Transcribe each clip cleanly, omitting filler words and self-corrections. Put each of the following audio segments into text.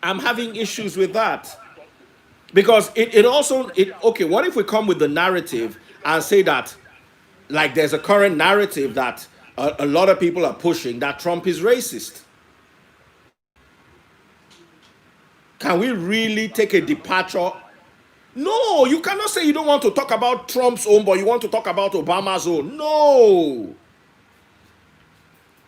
I'm having issues with that. Because it also, okay, what if we come with the narrative and say that, like, there's a current narrative that a lot of people are pushing that Trump is racist? Can we really take a departure? No, you cannot say you don't want to talk about Trump's own, but you want to talk about Obama's own. No.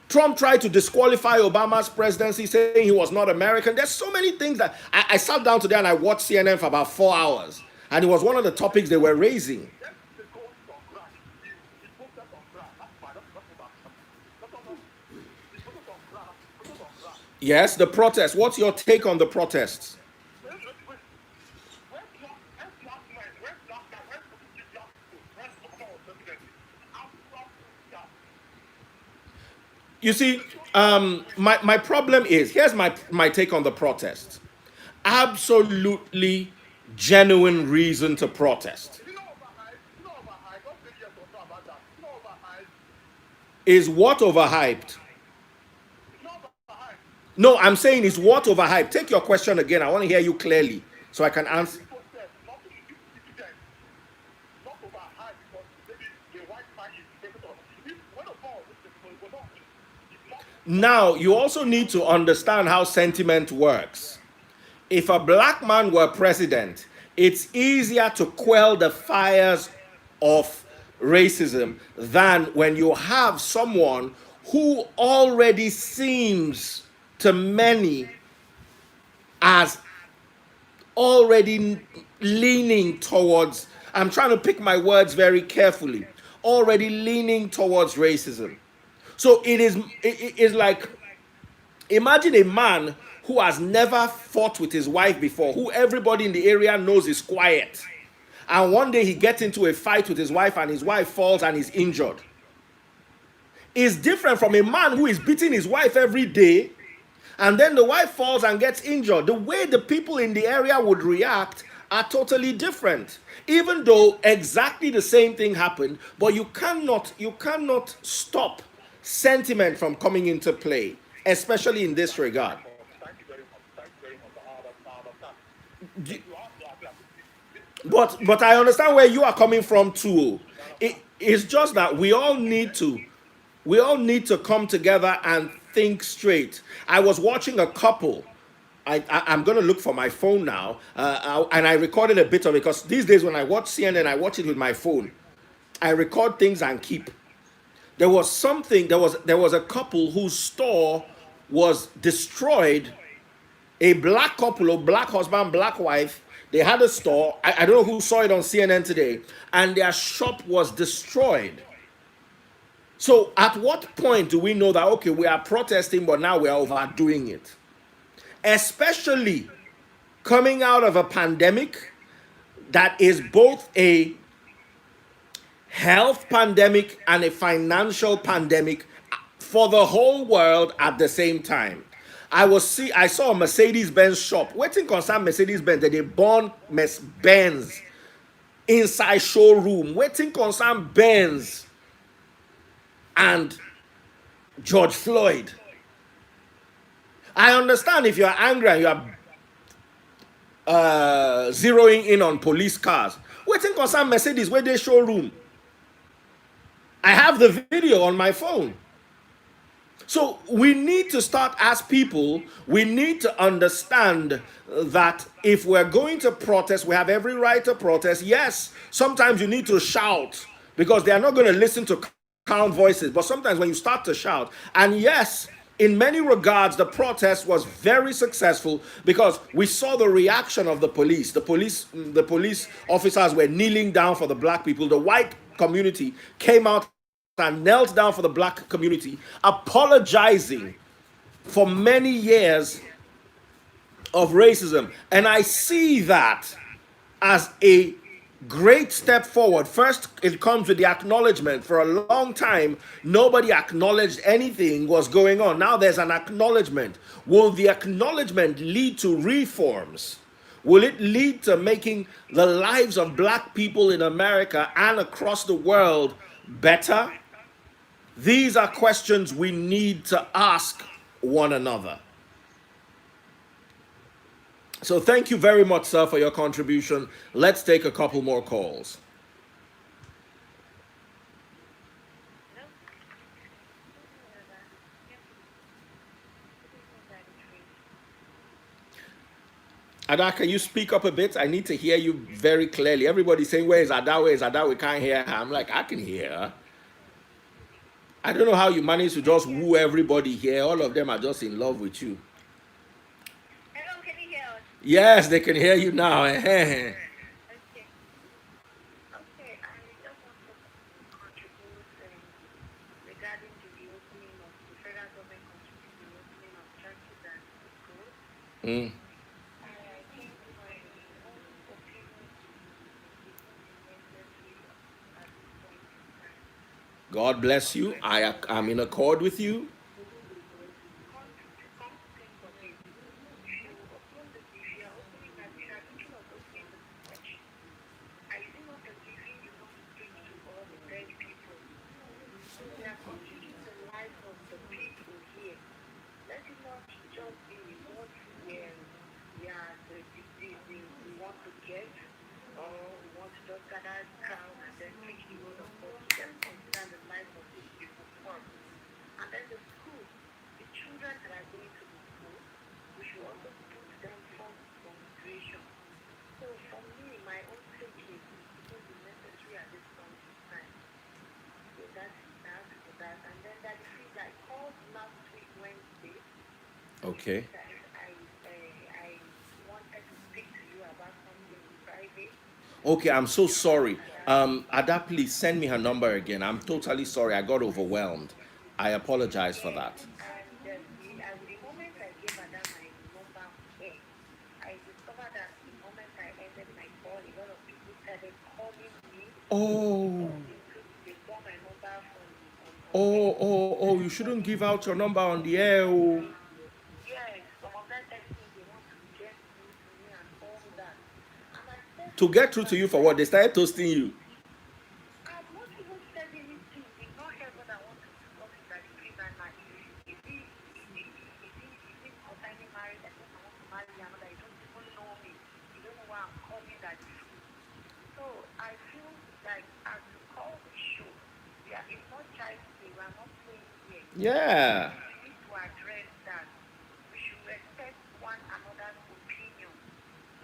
Trump tried to disqualify Obama's presidency, saying he was not American. There's so many things that I sat down today and I watched CNN for about 4 hours, and it was one of the topics they were raising. Yes, the protests. What's your take on the protests? You see, my problem is, here's my take on the protests. Absolutely genuine reason to protest. Is what overhyped? No, I'm saying is what overhyped. Take your question again. I want to hear you clearly so I can answer. Now, you also need to understand how sentiment works. If a black man were president, it's easier to quell the fires of racism than when you have someone who already seems to many as already leaning towards, I'm trying to pick my words very carefully, already leaning towards racism. So it is like, imagine a man who has never fought with his wife before, who everybody in the area knows is quiet. And one day he gets into a fight with his wife and his wife falls and is injured. Is different from a man who is beating his wife every day and then the wife falls and gets injured. The way the people in the area would react are totally different. Even though exactly the same thing happened, but you cannot stop sentiment from coming into play, especially in this regard. But I understand where you are coming from too. It's just that we all need to come together and think straight. I was watching a couple. I'm going to look for my phone now, and I recorded a bit of it because these days when I watch CNN, I watch it with my phone. I record things and keep. There was something. There was a couple whose store was destroyed. A black couple, a black husband, black wife. They had a store. I don't know who saw it on CNN today, and their shop was destroyed. So at what point do we know that, okay, we are protesting, but now we are overdoing it? Especially coming out of a pandemic that is both a health pandemic and a financial pandemic for the whole world at the same time. I saw a Mercedes Benz shop. Waiting concern Mercedes Benz that they born Benz inside showroom. Waiting concern Benz and George Floyd. I understand if you're angry and you're zeroing in on police cars. Waiting concern Mercedes where they showroom. I have the video on my phone. So we need to start as people, we need to understand that if we're going to protest, we have every right to protest. Yes, sometimes you need to shout because they are not going to listen to calm voices. But sometimes when you start to shout, and yes, in many regards, the protest was very successful because we saw the reaction of the police. The police officers were kneeling down for the black people. The white community came out and knelt down for the black community, apologizing for many years of racism. And I see that as a great step forward. First, it comes with the acknowledgement. For a long time, nobody acknowledged anything was going on. Now there's an acknowledgement. Will the acknowledgement lead to reforms? Will it lead to making the lives of black people in America and across the world better? These are questions we need to ask one another. So thank you very much, sir, for your contribution. Let's take a couple more calls. Ada, can you speak up a bit? I need to hear you very clearly. Everybody's saying, where is Ada? Where is Ada? We can't hear her. I'm like, I can hear her. I don't know how you manage to just woo everybody here. All of them are just in love with you. Hello, can you hear us? Yes, they can hear you now. Okay. Okay, I just want to contribute regarding the reopening of the federal government contributing the reopening of churches and schools. Mm. I think my own opinion is necessary at this point in time. God bless you. I'm in accord with you. Come to think of it, if you are opening that, if you are thinking of opening the church, are you not believing you want to preach to all the dead people? So we are contributing the life of the people here. Let it not just be what we want to get, or we want to just gather crowd and then preach the word of God. Let's consider the life of these people first. And then the school, the children that are going to the school, we should also put them first in consideration. So for me, my own thinking is going to be necessary at this point in time. So that's for that. And then that is I called last week Wednesday. Okay. That I wanted to speak to you about something in private. Okay, I'm so sorry. Ada, please send me her number again. I'm totally sorry. I got overwhelmed. I apologize for Yes, that. and the moment I gave Adam my number here, I discovered that the moment I ended my call, a lot of people started calling me. Oh, They got my number from on Facebook. oh, you shouldn't give out your number on the air. Oh. Yes, some of them text me they want to get through to me and all that. And I said To to get them through to that you for what? They started toasting you. I've not even said anything. They not heard what I want to discuss in that dream and like, is it concerning marriage? I think I want to marry another. You don't even know me. You don't know why I'm calling that issue. So I feel like as you call the show, it's not child's play. We are not playing here. Yeah. We need to address that. We should respect one another's opinion.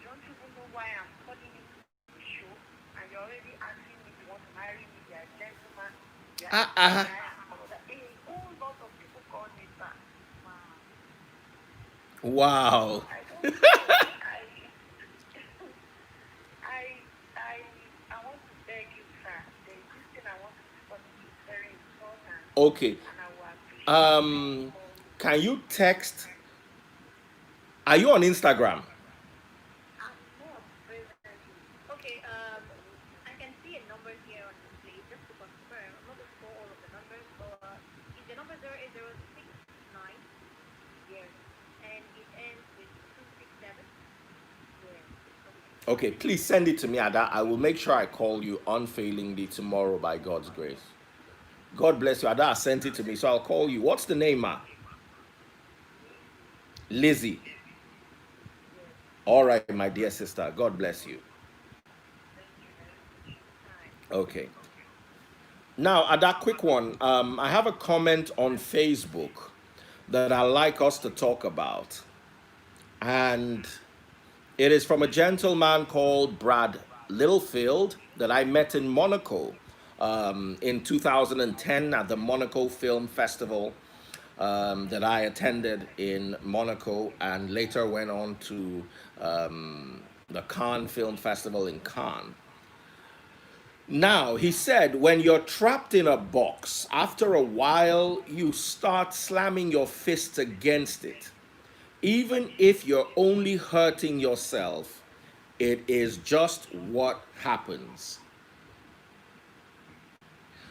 You don't even know why I'm calling into the show, and you're already asking me if you want to marry me. You're a gentleman. You're Ah, asking me ah. all that. A whole lot of people call me back. Wow. Wow. I don't know. I, I, I want to beg you, sir. There's this thing I want to discuss with you. It's very important, Okay. and I will appreciate it when you Um, call me. can you text? Are you on Instagram? I'm not presently. Okay, I can see a number here on the screen. Just to confirm, I'm not going to call all of the numbers, but is the number 08069? Yes. And it ends with 267? Yes. Okay. Okay, please send it to me, Ada. I will make sure I call you unfailingly tomorrow by God's grace. God bless you. Ada sent it to me, so I'll call you. What's the name, ma? Lizzie. Lizzie. Yes. All right, my dear sister. God bless you. Thank you very much. Bye. Okay. Now, Ada, quick one. I have a comment on Facebook that I like us to talk about. And it is from a gentleman called Brad Littlefield that I met in Monaco in 2010 at the Monaco Film Festival that I attended in Monaco and later went on to the Cannes Film Festival in Cannes. Now, he said, when you're trapped in a box, after a while, you start slamming your fists against it. Even if you're only hurting yourself, it is just what happens.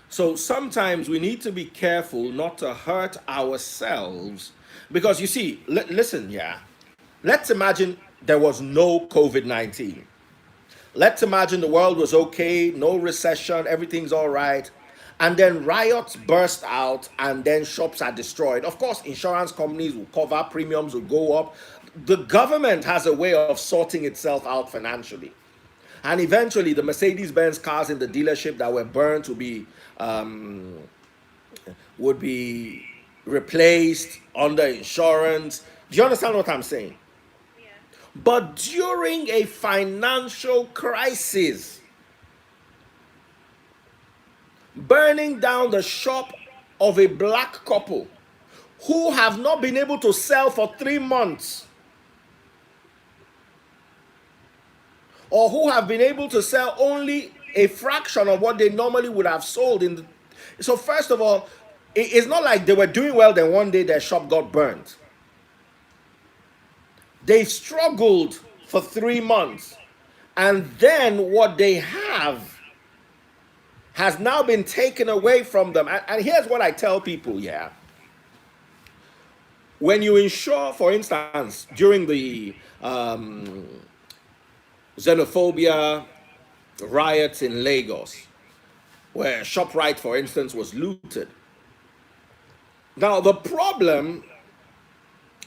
So sometimes we need to be careful not to hurt ourselves because you see, listen, yeah, let's imagine there was no COVID 19. Let's imagine the world was okay, no recession, everything's all right. And then riots burst out and then shops are destroyed. Of course, insurance companies will cover, premiums will go up. the government has a way of sorting itself out financially. And eventually, the Mercedes-Benz cars in the dealership that were burned would be replaced under insurance. Do you understand what I'm saying? Yeah. But during a financial crisis, burning down the shop of a black couple who have not been able to sell for 3 months, or who have been able to sell only a fraction of what they normally would have sold in the, so first of all, it's not like they were doing well, then one day their shop got burned. They struggled for 3 months, and then what they have has now been taken away from them. And here's what I tell people, yeah. When you insure, for instance, during the xenophobia riots in Lagos, where ShopRite, for instance, was looted. Now, the problem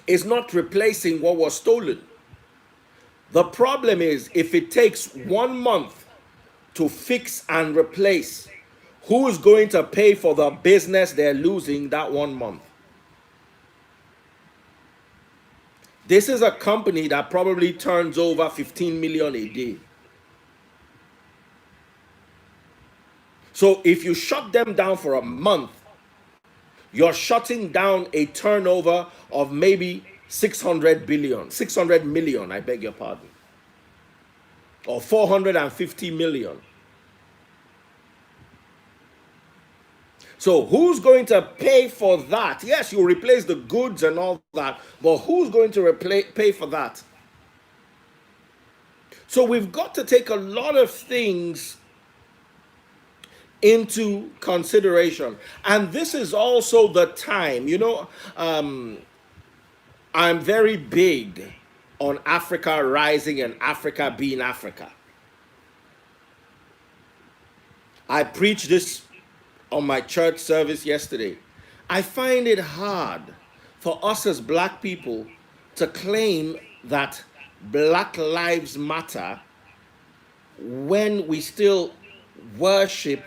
is not replacing what was stolen. The problem is if it takes 1 month to fix and replace, who is going to pay for the business they're losing that 1 month? This is a company that probably turns over 15 million a day. So if you shut them down for a month, you're shutting down a turnover of maybe 600 million, I beg your pardon, or 450 million. So who's going to pay for that? Yes, you replace the goods and all that, but who's going to pay for that? So we've got to take a lot of things into consideration. And this is also the time, I'm very big on Africa rising and Africa being Africa. I preached this on my church service yesterday. I find it hard for us as black people to claim that Black Lives Matter when we still worship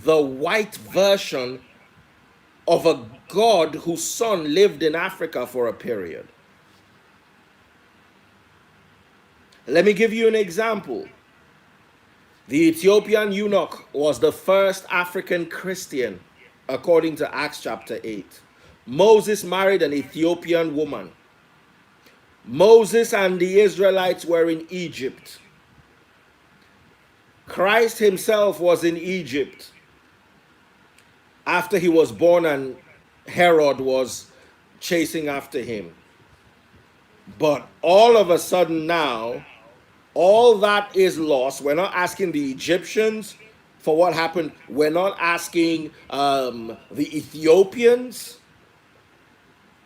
the white version of a God whose son lived in Africa for a period. Let me give you an example. The Ethiopian eunuch was the first African Christian, according to Acts chapter 8. Moses married an Ethiopian woman. Moses and the Israelites were in Egypt. Christ himself was in Egypt after he was born and Herod was chasing after him. But all of a sudden now, all that is lost. We're not asking the Egyptians for what happened. We're not asking the Ethiopians,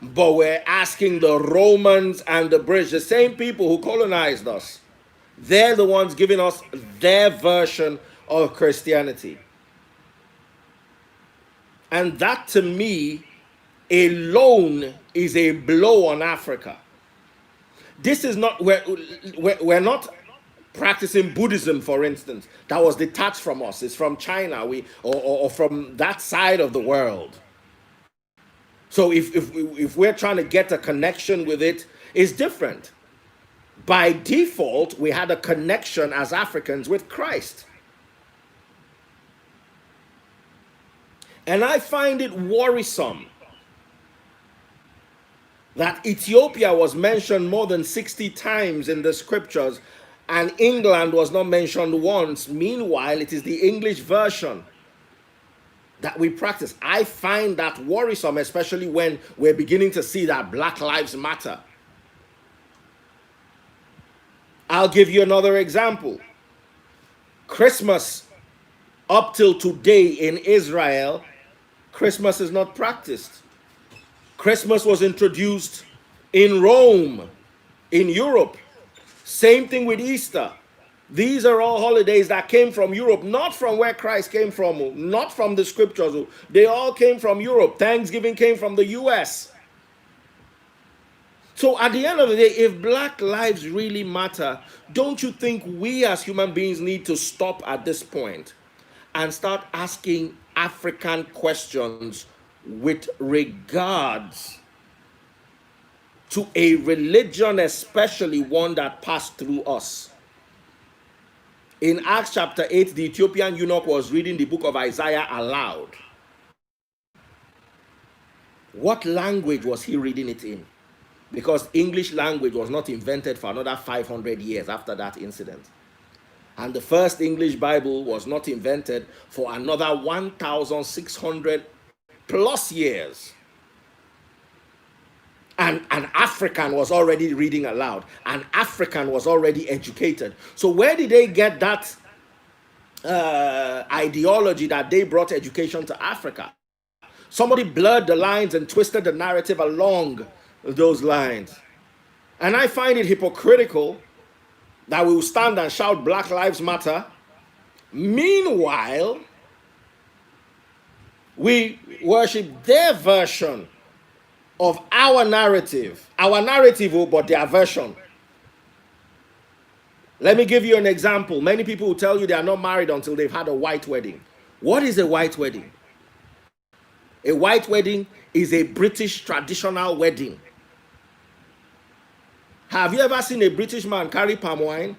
but we're asking the Romans and the British, the same people who colonized us. They're the ones giving us their version of Christianity. And that, to me, alone is a blow on Africa. This is not, we're not practicing Buddhism, for instance, that was detached from us. It's from China, or from that side of the world. So if we're trying to get a connection with it, it's different. By default, we had a connection as Africans with Christ. And I find it worrisome that Ethiopia was mentioned more than 60 times in the scriptures, and England was not mentioned once. Meanwhile, it is the English version that we practice. I find that worrisome, especially when we're beginning to see that Black Lives Matter. I'll give you another example. Christmas, up till today in Israel, Christmas is not practiced. Christmas was introduced in Rome, in Europe. Same thing with Easter. These are all holidays that came from Europe, not from where Christ came from, not from the scriptures. They all came from Europe. Thanksgiving came from the US. So at the end of the day, if black lives really matter, don't you think we as human beings need to stop at this point and start asking African questions with regards to a religion, especially one that passed through us? In Acts chapter 8, the Ethiopian eunuch was reading the book of Isaiah aloud. What language was he reading it in? Because English language was not invented for another 500 years after that incident. And the first English Bible was not invented for another 1,600 plus years. And an African was already reading aloud. An African was already educated. So where did they get that ideology that they brought education to Africa? Somebody blurred the lines and twisted the narrative along those lines. And I find it hypocritical that we will stand and shout Black Lives Matter. Meanwhile, we worship their version of our narrative, but their version. Let me give you an example. Many people will tell you they are not married until they've had a white wedding. What is a white wedding? A white wedding is a British traditional wedding. Have you ever seen a British man carry palm wine?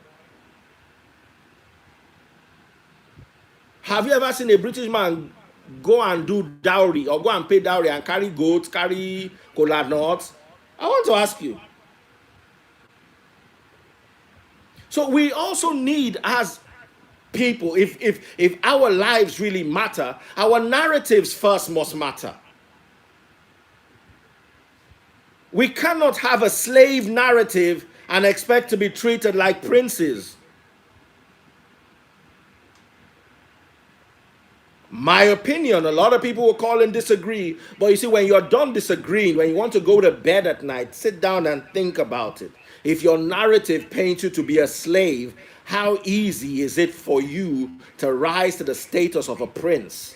Have you ever seen a British man go and do dowry or go and pay dowry and carry goats, carry cola nuts? I want to ask you. So we also need, as people, if our lives really matter, our narratives first must matter. We cannot have a slave narrative and expect to be treated like princes. My opinion, a lot of people will call and disagree, but you see, when you're done disagreeing, when you want to go to bed at night, sit down and think about it. If your narrative paints you to be a slave, how easy is it for you to rise to the status of a prince?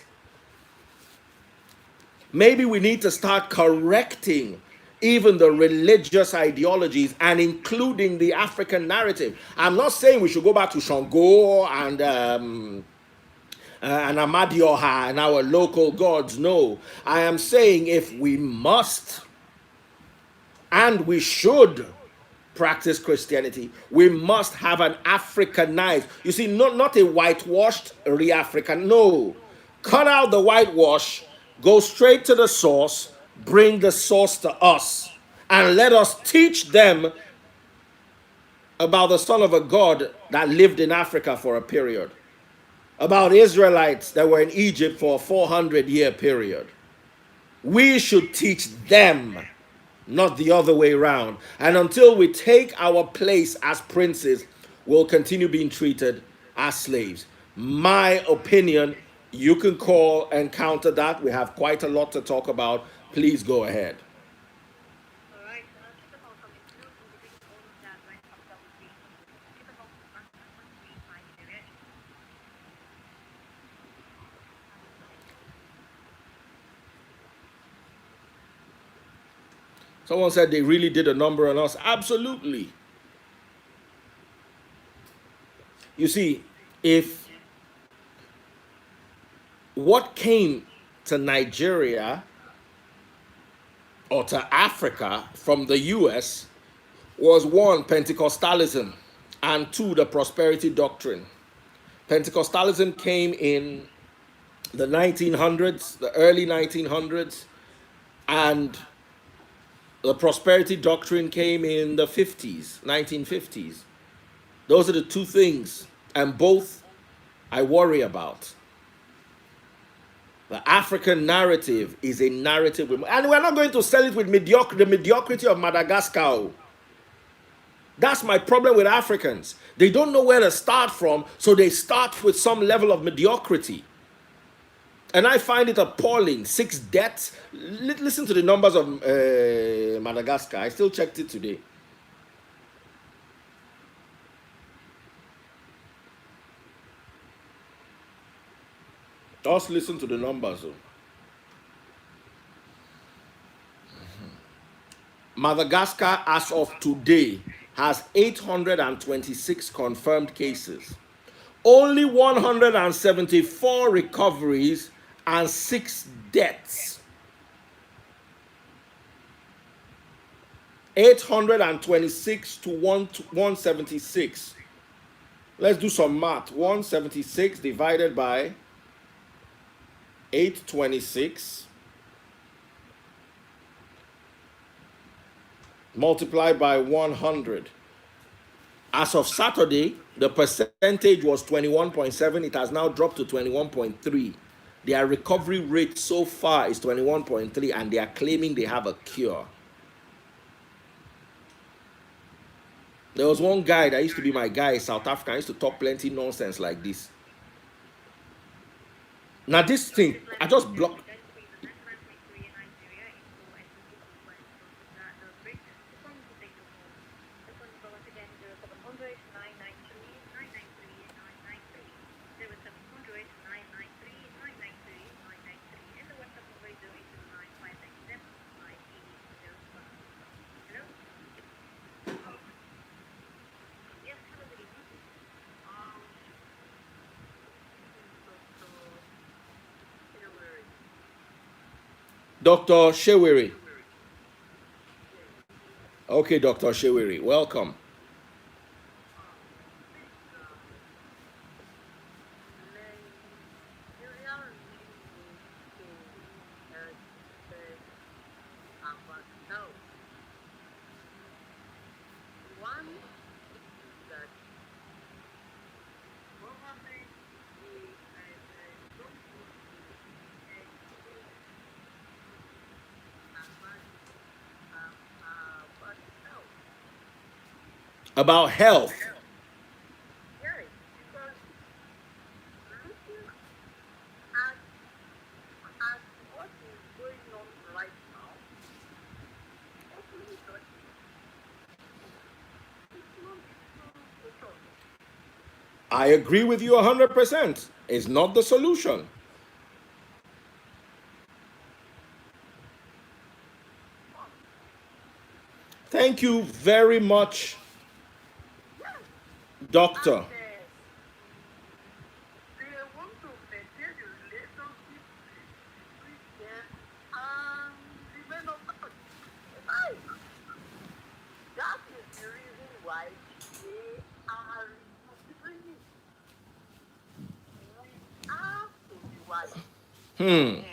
Maybe we need to start correcting even the religious ideologies and including the African narrative. I'm not saying we should go back to Shango and Amadioha and our local gods. No, I am saying if we must and we should practice Christianity, we must have an Africanized. You see, not a whitewashed re-African. No, cut out the whitewash, go straight to the source, bring the source to us, and let us teach them about the Son of a God that lived in Africa for a period, about Israelites that were in Egypt for a 400-year period. We should teach them, not the other way around. And until we take our place as princes, we'll continue being treated as slaves. My opinion, you can call and counter that. We have quite a lot to talk about. Please go ahead. All right. Just about including all of that when it comes down to being, it's about being my direction. Someone said they really did a number on us. Absolutely. You see, if what came to Nigeria or to Africa from the US was one, Pentecostalism, and two, the prosperity doctrine. Pentecostalism came in the 1900s, the early 1900s, and the prosperity doctrine came in the 50s, 1950s. Those are the two things, and both I worry about. The African narrative is a narrative, and we're not going to sell it with the mediocrity of Madagascar. That's my problem with Africans. They don't know where to start from, so they start with some level of mediocrity. And I find it appalling. 6 deaths. Listen to the numbers of Madagascar. I still checked it today. Just listen to the numbers. Madagascar, as of today, has 826 confirmed cases, only 174 recoveries, and 6 deaths. 826 to 176. Let's do some math. 176 divided by 826 multiplied by 100. As of Saturday, the percentage was 21.7. It has now dropped to 21.3. Their recovery rate so far is 21.3, and they are claiming they have a cure. There was one guy that used to be my guy in South Africa. I used to talk plenty nonsense like this. Now this thing, I just blocked. Dr. Shewiri. Okay, Dr. Shewiri, welcome. About health. I agree with you 100%. It's not the solution. Thank you very much, Doctor. I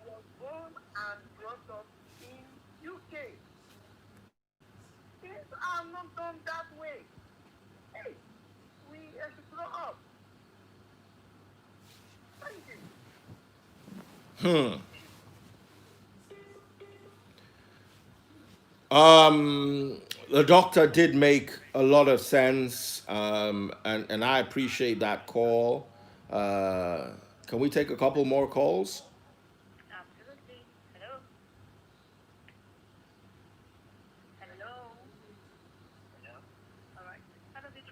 was born and brought up in UK. Things are not done that way. Hey, we should grow up. Thank you. The doctor did make a lot of sense, and I appreciate that call. Can we take a couple more calls? Absolutely. Hello. Hello. Hello. All right. Hello, this is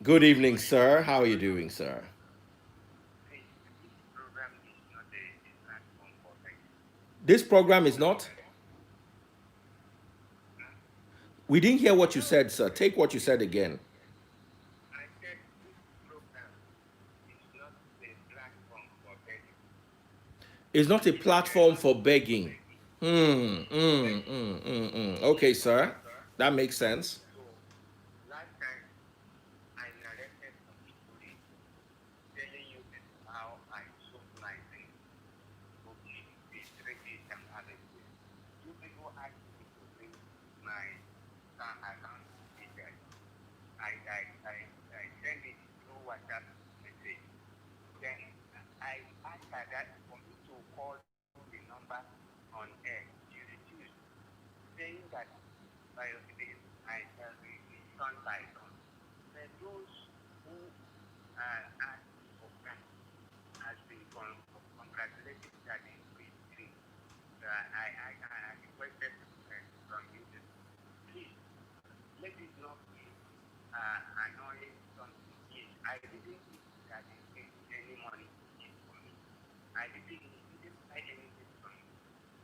Good evening, sir. How are you doing, sir? This program is not. We didn't hear what you said, sir. Take what you said again. It's not a platform for begging. Okay, sir. That makes sense.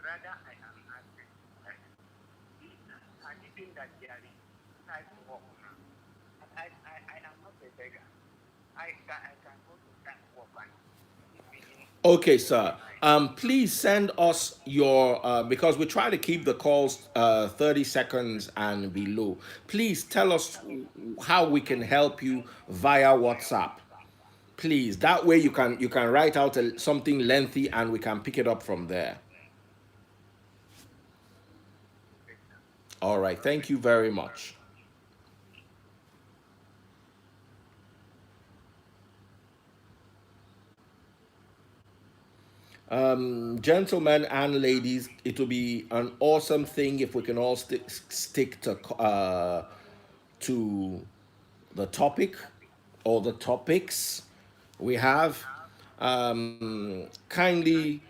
rather I am asking, admitting that there is type work now. I am not a beggar. I can go to type work and keep feeding Okay, both sir. my Please send us your because we try to keep the calls 30 seconds and below. Please tell us how we can help you via WhatsApp. Please, that way you can write out something lengthy and we can pick it up from there. picture. All right. Thank you very much. Gentlemen and ladies, it will be an awesome thing if we can all stick to the topic or the topics we have. Kindly,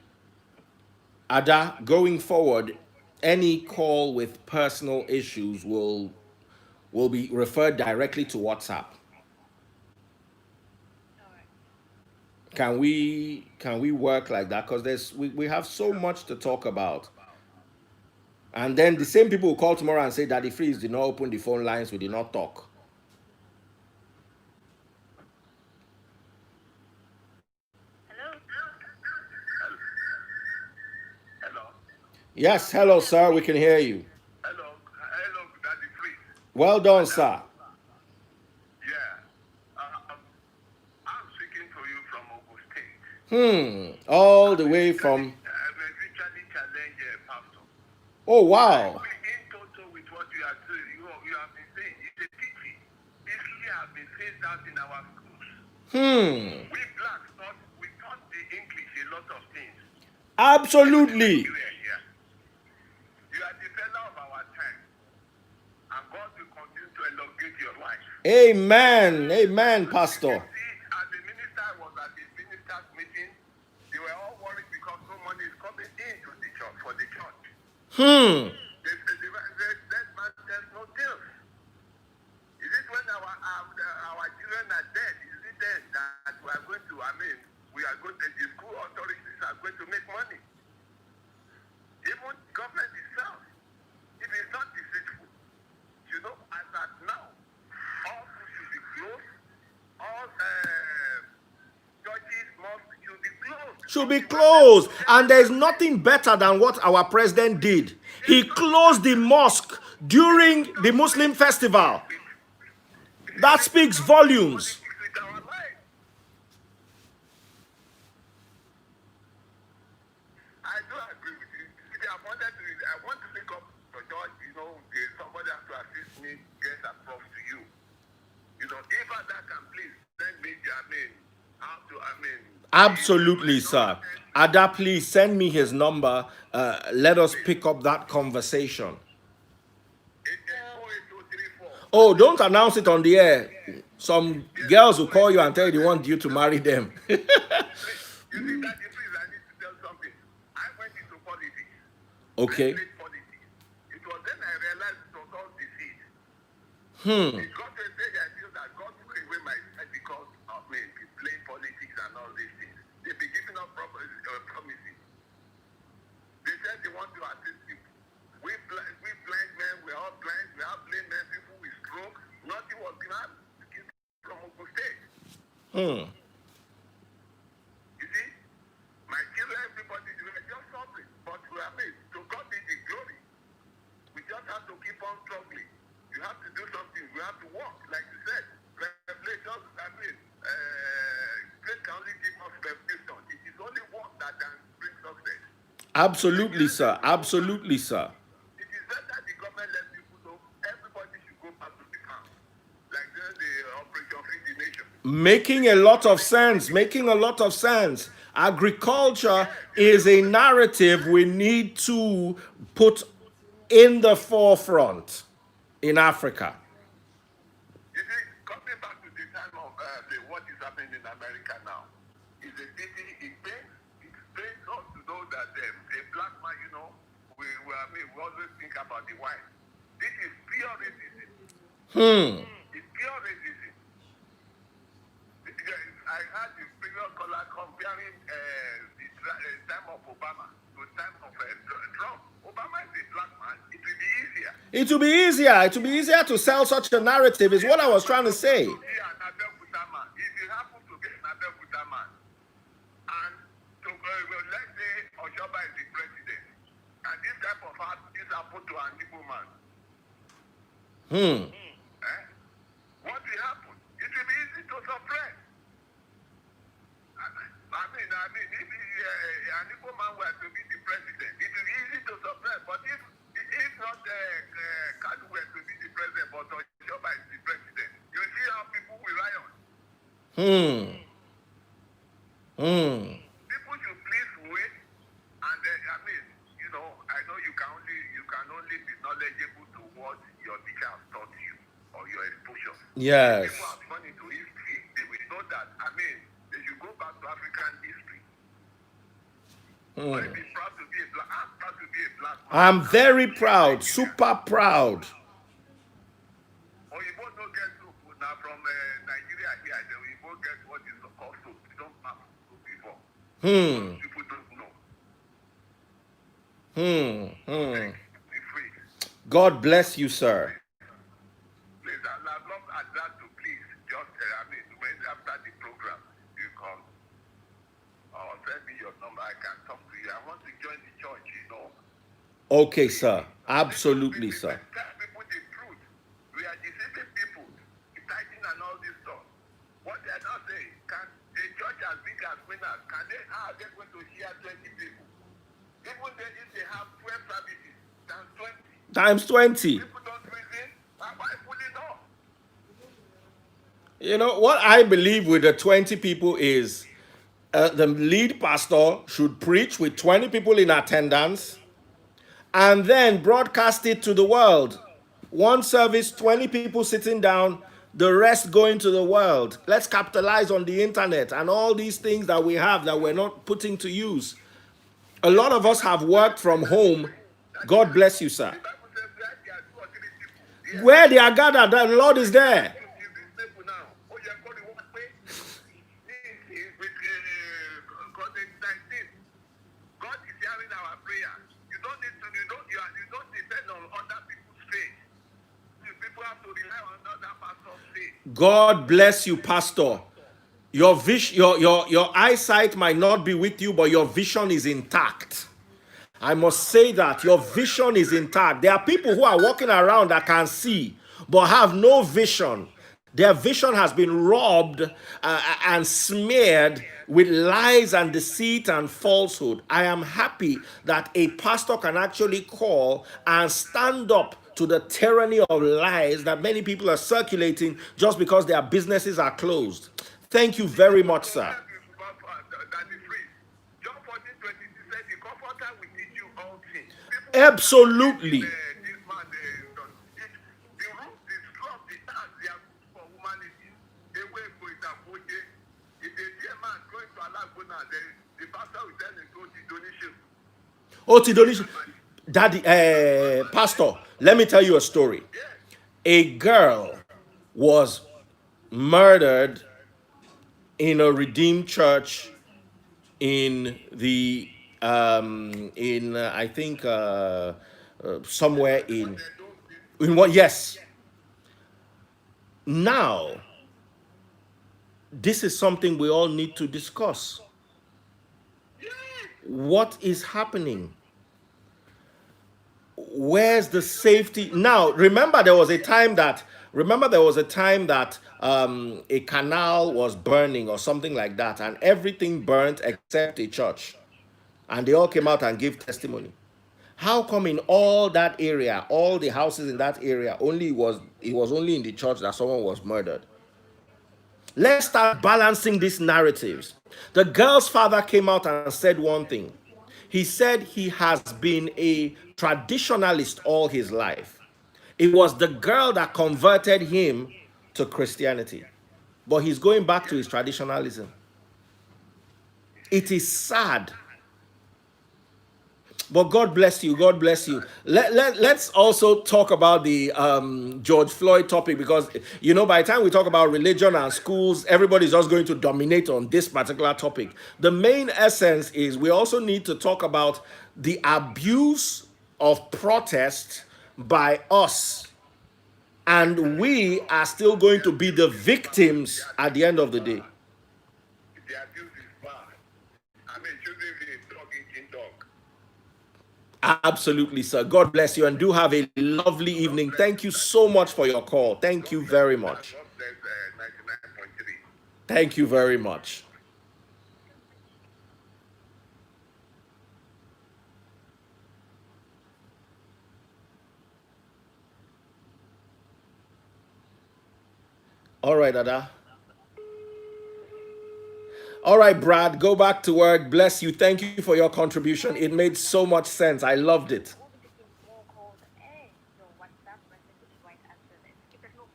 Ada, going forward, any call with personal issues will be referred directly to WhatsApp. All right. Can we work like that? Because we have so much to talk about. And then the same people will call tomorrow and say Daddy Freeze did not open the phone lines, we did not talk. Hello. Hello. Yes, hello, sir. We can hear you. Hello, Daddy Freeze. Well done, Adam. sir. Yeah. I'm speaking to you from Ogun State. All the way from. I'm a spiritually challenged pastor. Oh, I wow. agree in total with what you are saying. You have been saying. It's a pity. This year have been phased out in our schools. We blacks we taught the English a lot of things. Absolutely. Yeah. You are the fellow of our time. And God will continue to elongate your life. Amen. Amen, You Pastor. see, as the minister was at the ministers' meeting, they were all worried because no money is coming into the church for the church. That man says no deals. Is it when our children are dead? Is it then that we are going to? We are going to the school authorities are going to make money. Even government itself, if it's not deceitful, as at now, all schools should be closed. All churches should be closed. Should be closed. And there's nothing better than what our president did. He closed the mosque during the Muslim festival. That speaks volumes. With our life. I do agree with you. I want to pick up the church, somebody has to assist me, get across to you. If that can please send me how to, Absolutely, sir. Ada, please send me his number. Let us pick up that conversation. 48234. Oh, don't announce it on the air. Some girls will call you and tell you they want you to marry them. You see, Daddy, please, I need to tell something. I went into politics. Okay. I played politics. It was then I realized it was all deceit. It got to a stage I feel that God took away my sight because of me playing politics and all these things. They be giving up promises. They said they want to assist people. We blind men, we're all blind. We have blind men, people with stroke. Nothing was given from Ogun State. You see, my children, everybody, they were just suffering. But to God be the glory. We just have to keep on struggling. You have to do something. We have to work, like you said. Revelation, grace can only give us revelation. It is only work that can bring success. Absolutely, sir. Absolutely, sir. It is better the government let people know everybody should go back to the farm. Like the Operation Feed the Nation. Making a lot of sense. Making a lot of sense. Agriculture is a narrative we need to put in the forefront in Africa. You see, coming back to the time of what is happening in America now, is a pity. It pains us to know that a black man, we always think about the white. This is pure racism. It's pure racism. I had the previous caller comparing the time of Obama to time of Trump. Obama is a black man. It will be easier. It will be easier. It will be easier to sell such a narrative, is what I was trying to say. If you happen to be an Abeokuta man, and to let's say Oshoba is the president, and this type of act is happened to an Igbo man, what will happen? It will be easy to suppress. I mean, if an Igbo man were to be the president, it will be easy to suppress. But if not Kadu were to be the president, but Oshoba is the president, you see how people will riot. People should please wait, and I mean, I know you can only be knowledgeable to what your teacher has taught you or your exposure. Yes. People have gone into history; they will know that. I mean, they should go back to African history. I'm proud to be a black. I'm proud to be a black man. I'm very proud, super proud. Or you both don't get soup now from Nigeria here. Then we both get what is called soup. We don't have soup before. People don't know. Be free. God bless you, sir. Please, I'd love that to please just, when after the program you come, or send me your number, I can talk to you. I want to join the church, Okay, sir. Absolutely, sir. Tell people the truth. We are deceiving people, tithing and all this stuff. What they are not saying, can a church as big as Winners, how are they going to share 20 people? Even if they have 12 services, Times 20. people don't reason, why pulling off? What I believe with the 20 people is the lead pastor should preach with 20 people in attendance and then broadcast it to the world. One service, 20 people sitting down, the rest going to the world. Let's capitalize on the internet and all these things that we have that we're not putting to use. A lot of us have worked from home. God bless you, sir. The Bible says that there are 2 or 3 people. Where they are gathered, the Lord is there. God is hearing our prayers. You don't depend on other people's faith. People have to rely on other pastors' faith. God bless you, Pastor. Your eyesight might not be with you, but your vision is intact. I must say that your vision is intact. There are people who are walking around that can see, but have no vision. Their vision has been robbed and smeared with lies and deceit and falsehood. I am happy that a pastor can actually call and stand up to the tyranny of lies that many people are circulating just because their businesses are closed. Thank you very much, sir. Absolutely. Oh, donation. Daddy, Pastor, let me tell you a story. A girl was murdered in a redeemed church in the I think somewhere in what? Yes. Now, this is something we all need to discuss. What is happening? Where's the safety? Now, remember there was a time that a canal was burning or something like that, and everything burnt except a church, and they all came out and gave testimony. How come in all that area, all the houses in that area, it was only in the church that someone was murdered? Let's start balancing these narratives. The girl's father came out and said one thing. He said he has been a traditionalist all his life. It was the girl that converted him to Christianity. But he's going back to his traditionalism. It is sad. But God bless you. God bless you. Let's also talk about the George Floyd topic, because, by the time we talk about religion and schools, everybody's just going to dominate on this particular topic. The main essence is we also need to talk about the abuse of protest by us, and we are still going to be the victims at the end of the day. The abuse is bad. I mean, shouldn't be a dog eating dog. Absolutely, sir. God bless you, and do have a lovely God evening. bless Thank you so much for your call. Thank God you bless very you, sir. much. God bless 99.3. Thank you very much. All right, Ada. All right, Brad, go back to work. Bless you. Thank you for your contribution. It made so much sense. I loved it. I won't be taking more calls and your WhatsApp messages right after this. Keep it hooked.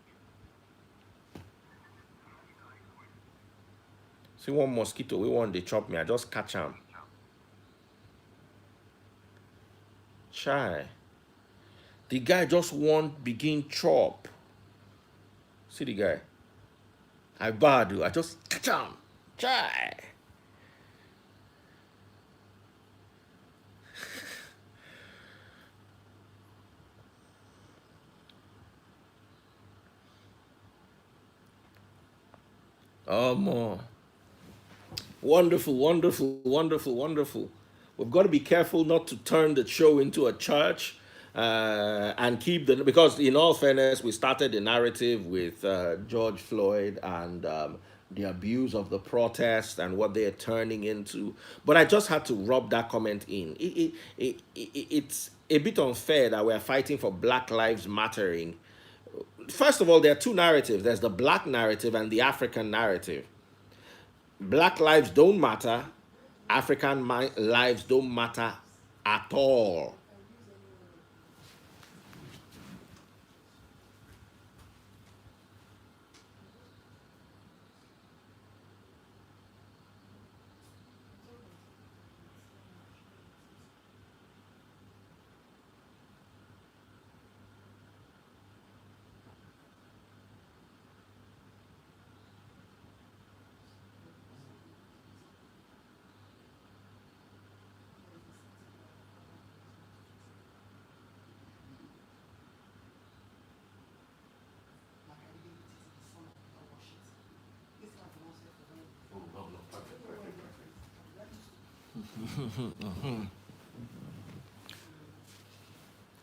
See one mosquito, we want they chop me. I just catch him. Chai. The guy just won't begin chop. See the guy. I bad. I just catch him. Chai. Oh, more. Wonderful, wonderful, wonderful, wonderful. We've got to be careful not to turn the show into a church and keep the, because in all fairness, we started the narrative with George Floyd and the abuse of the protest and what they are turning into. But I just had to rub that comment in. It's a bit unfair that we're fighting for Black Lives Mattering. First of all, there are two narratives. There's the black narrative and the African narrative. Black lives don't matter. African lives don't matter at all.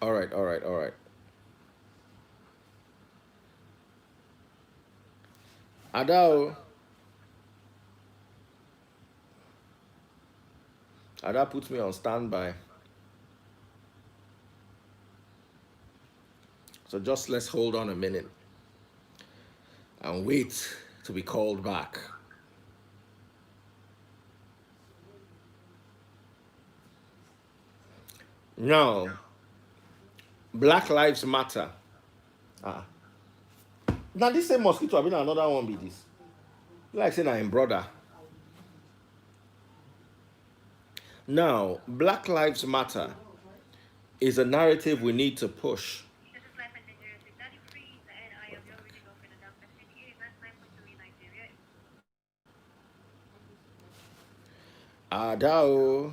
All right, all right, all right. Ada, Ada puts me on standby. So just let's hold on a minute and wait to be called back. Now, Black Lives Matter. Ah. Now this same mosquito, I mean another one be this. Like saying I'm brother. Now, Black Lives Matter is a narrative we need to push. This is Life and Dangerous with Daddy Free, and I am your original friend of Dr. City, 9.3 Nigeria. Adao.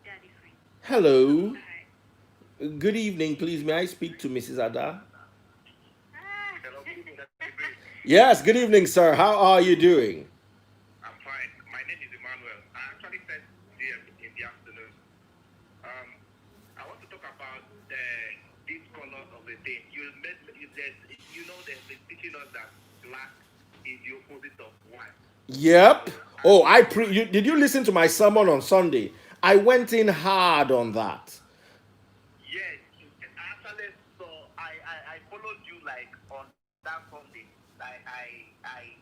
Daddy Free. Hello. Hi. Good evening, please. May I speak to Mrs. Ada? Ah. Hello, good evening, Dr. Ibe. Yes, good evening, sir. How are you doing? I'm fine. My name is Emmanuel. I actually sent DM in the afternoon. Um, I want to talk about these colors of the thing. They've been teaching us that black is the opposite of white. Yep. Oh, did you listen to my sermon on Sunday? I went in hard on that. Yes, I actually saw. I followed you like on that Sunday. I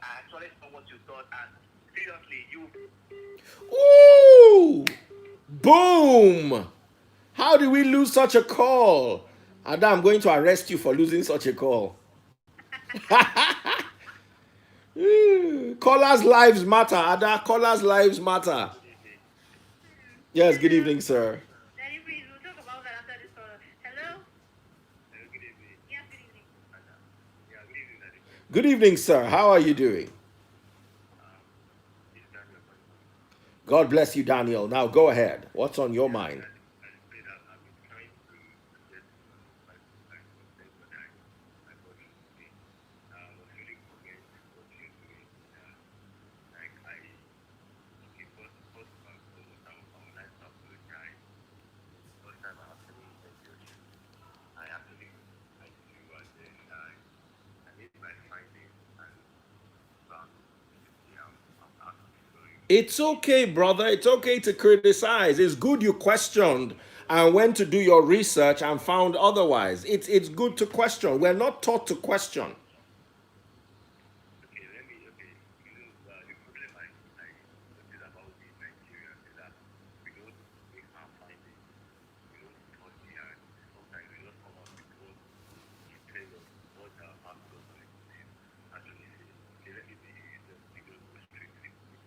actually saw what you thought, and seriously, you. Ooh! Boom! How did we lose such a call? Ada, I'm going to arrest you for losing such a call. Callers' lives matter, Ada. Callers' lives matter. Good evening. Yes, good evening, sir. Daddy Free, we'll talk about that after this call. Hello? Good evening. Yes, good evening. Yeah, good evening, Daddy. Good evening, sir. How are you doing? Is that your question? God bless you, Daniel. Now go ahead. What's on your mind? I say that I've been trying to get my food like content when my body is pain. I was really commend what you're doing. Like okay, first foremost, I would like to apologize. It's the first time I actually met your show. I actually listened to you and then I made my findings and so I'm actually sorry. It's okay, brother. It's okay to criticize. It's good you questioned and went to do your research and found otherwise. It's good to question. We're not taught to question. Okay, okay, the problem I notice about the Nigerians is that we don't make our findings, we don't study, and sometimes we just come up with what instead of what our pastors or this actually say. Okay, let me be just go straight to the point.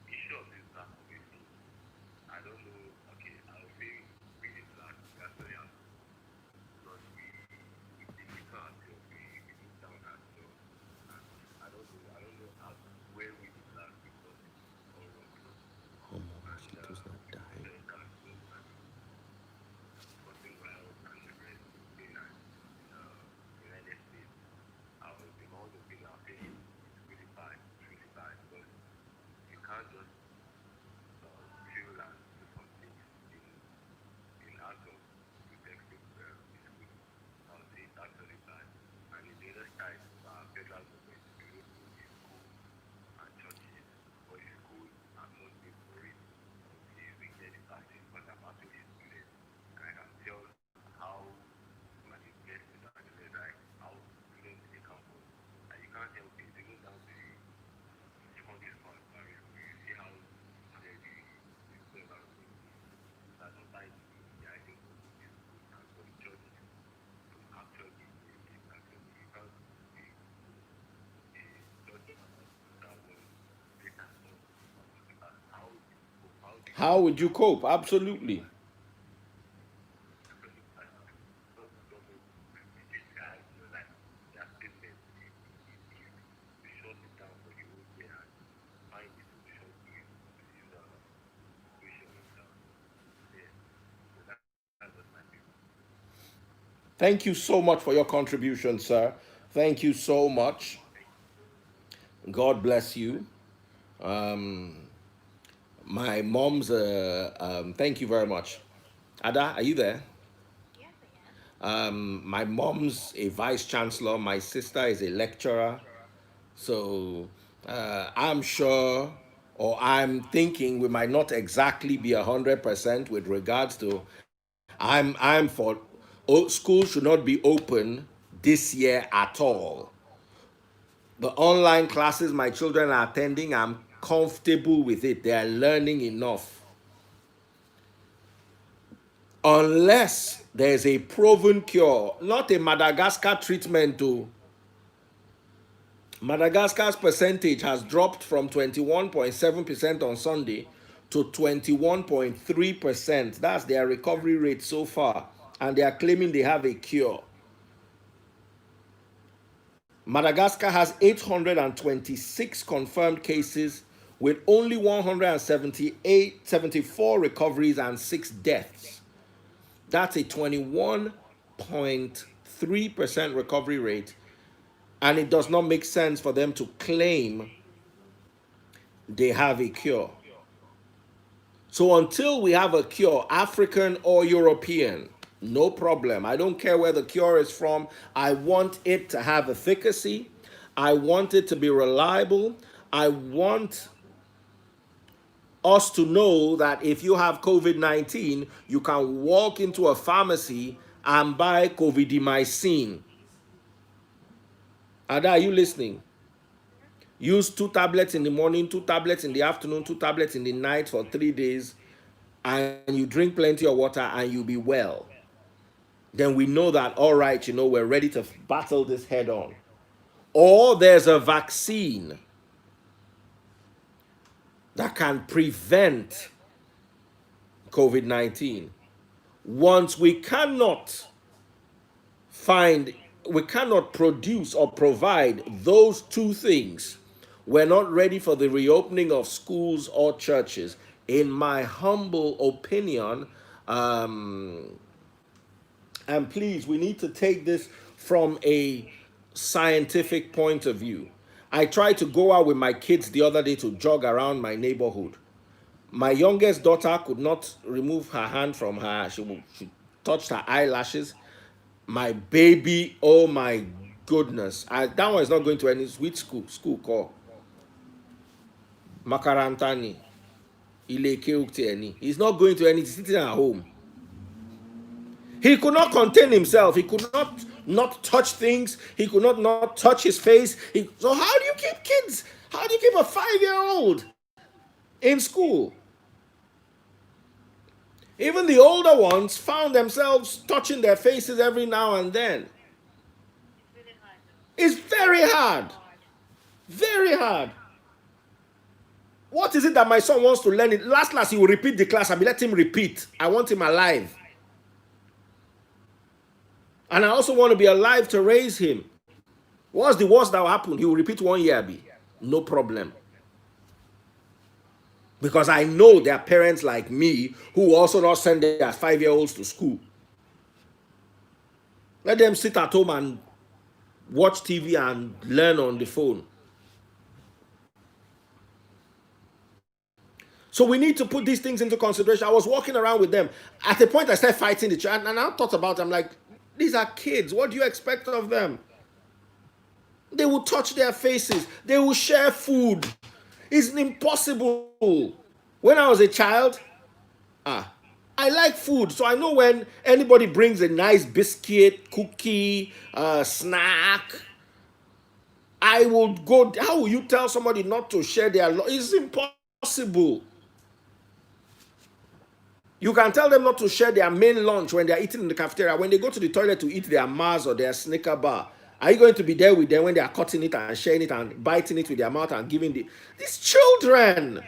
Issue of this black community, I don't know, okay, I'll say really black, that's very because we belittle ourselves, we look down ourselves, and I don't know how where we the black people all wrong from, Oh, my and mosquitoes not we dying. protest ourselves and causing riots and the rest in United States. I was in all the thing I'll say it's really bad because you can't just feel and do some things in act of protecting the school. I would say it's actually bad. And in the other side, federal government is going to the schools and churches, but the schools are not being for it until we get the vaccine because I'm actually a student. And I can tell how much it gets to that like how students take campus. And you can't help it, even down to secondary school and primary school, you see how the school environment is. That sometimes I think for the schools and for the churches to actually make it actually you can't be a church about 2,000 data stuff. How do you cope? How do you How would you actually cope? Absolutely. especially because the government repeated guys, like their statements, they shut it down for the whole year and find the solution to it to this situation itself. Yeah. So that's just my view. Thank you so much for your contribution, sir. Thank you so much. Thank you. God bless you. My mom's, thank you very much. Ada, are you there? Yes, I am. My mom's a vice chancellor. My sister is a lecturer. So I'm sure, or I'm thinking we might not exactly be 100% with regards to. I'm for school should not be open this year at all. The online classes my children are attending, I'm comfortable with it. They are learning enough. Unless there's a proven cure, not a Madagascar treatment to. Madagascar's percentage has dropped from 21.7% on Sunday to 21.3%. That's their recovery rate so far. And they are claiming they have a cure. Madagascar has 826 confirmed cases with only 74 recoveries and 6 deaths. That's a 21.3% recovery rate. And it does not make sense for them to claim they have a cure. So until we have a cure, African or European, no problem. I don't care where the cure is from. I want it to have efficacy. I want it to be reliable. I want us to know that if you have COVID-19, you can walk into a pharmacy and buy COVID-19. Ada, are you listening? Yes, Use 2 tablets in the morning, 2 tablets in the afternoon, 2 tablets in the night for 3 days, and you drink plenty of water and you'll be well. Then we know that, all right, we're ready to battle this head on. Or there's a vaccine that can prevent COVID 19. Once we cannot produce or provide those two things, We're not ready for the reopening of schools or churches. In my humble opinion, um, and please, we need to take this from a scientific point of view. I tried to go out with my kids the other day to jog around my neighborhood. My youngest daughter could not remove her hand from her. She touched her eyelashes. My baby, oh my goodness. That one is not going to any sweet school. School call. Makarantani. He's not going to any, he's sitting at home. He could not contain himself. He could not touch things. He could not touch his face. So how do you keep kids? How do you keep a 5-year-old in school? Even the older ones found themselves touching their faces every now and then. It's very hard. Very hard. What is it that my son wants to learn? It last he will repeat the class. I'll be let him repeat. I want him alive. And I also want to be alive to raise him. What's the worst that will happen? He will repeat 1 year, be no problem. Because I know there are parents like me who also not send their 5-year-olds to school. Let them sit at home and watch TV and learn on the phone. So we need to put these things into consideration. I was walking around with them. At a point, I started fighting the child, and I thought about it. I'm like, these are kids. What do you expect of them? They will touch their faces. They will share food. It's impossible. When I was a child, I like food. So I know when anybody brings a nice biscuit, cookie, snack, I will go. How will you tell somebody not to share their lunch? It's impossible. You can tell them not to share their main lunch when they're eating in the cafeteria. When they go to the toilet to eat their Mars or their Snicker bar, are you going to be there with them when they are cutting it and sharing it and biting it with their mouth and giving these children?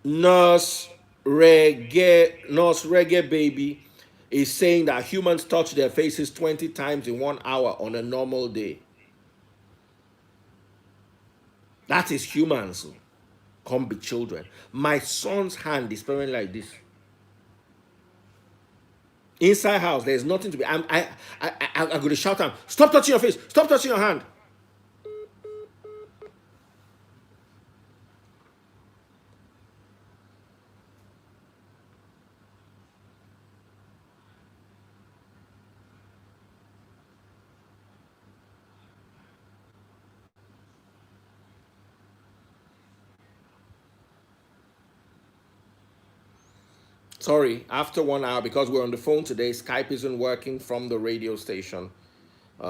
Nurse Reggae Baby is saying that humans touch their faces 20 times in 1 hour on a normal day. That is humans. Come be children. My son's hand is probably like this. Inside house, there's nothing to be. I'm going to shout out, stop touching your face, stop touching your hand. Sorry, after 1 hour, because we're on the phone today, Skype isn't working from the radio station. I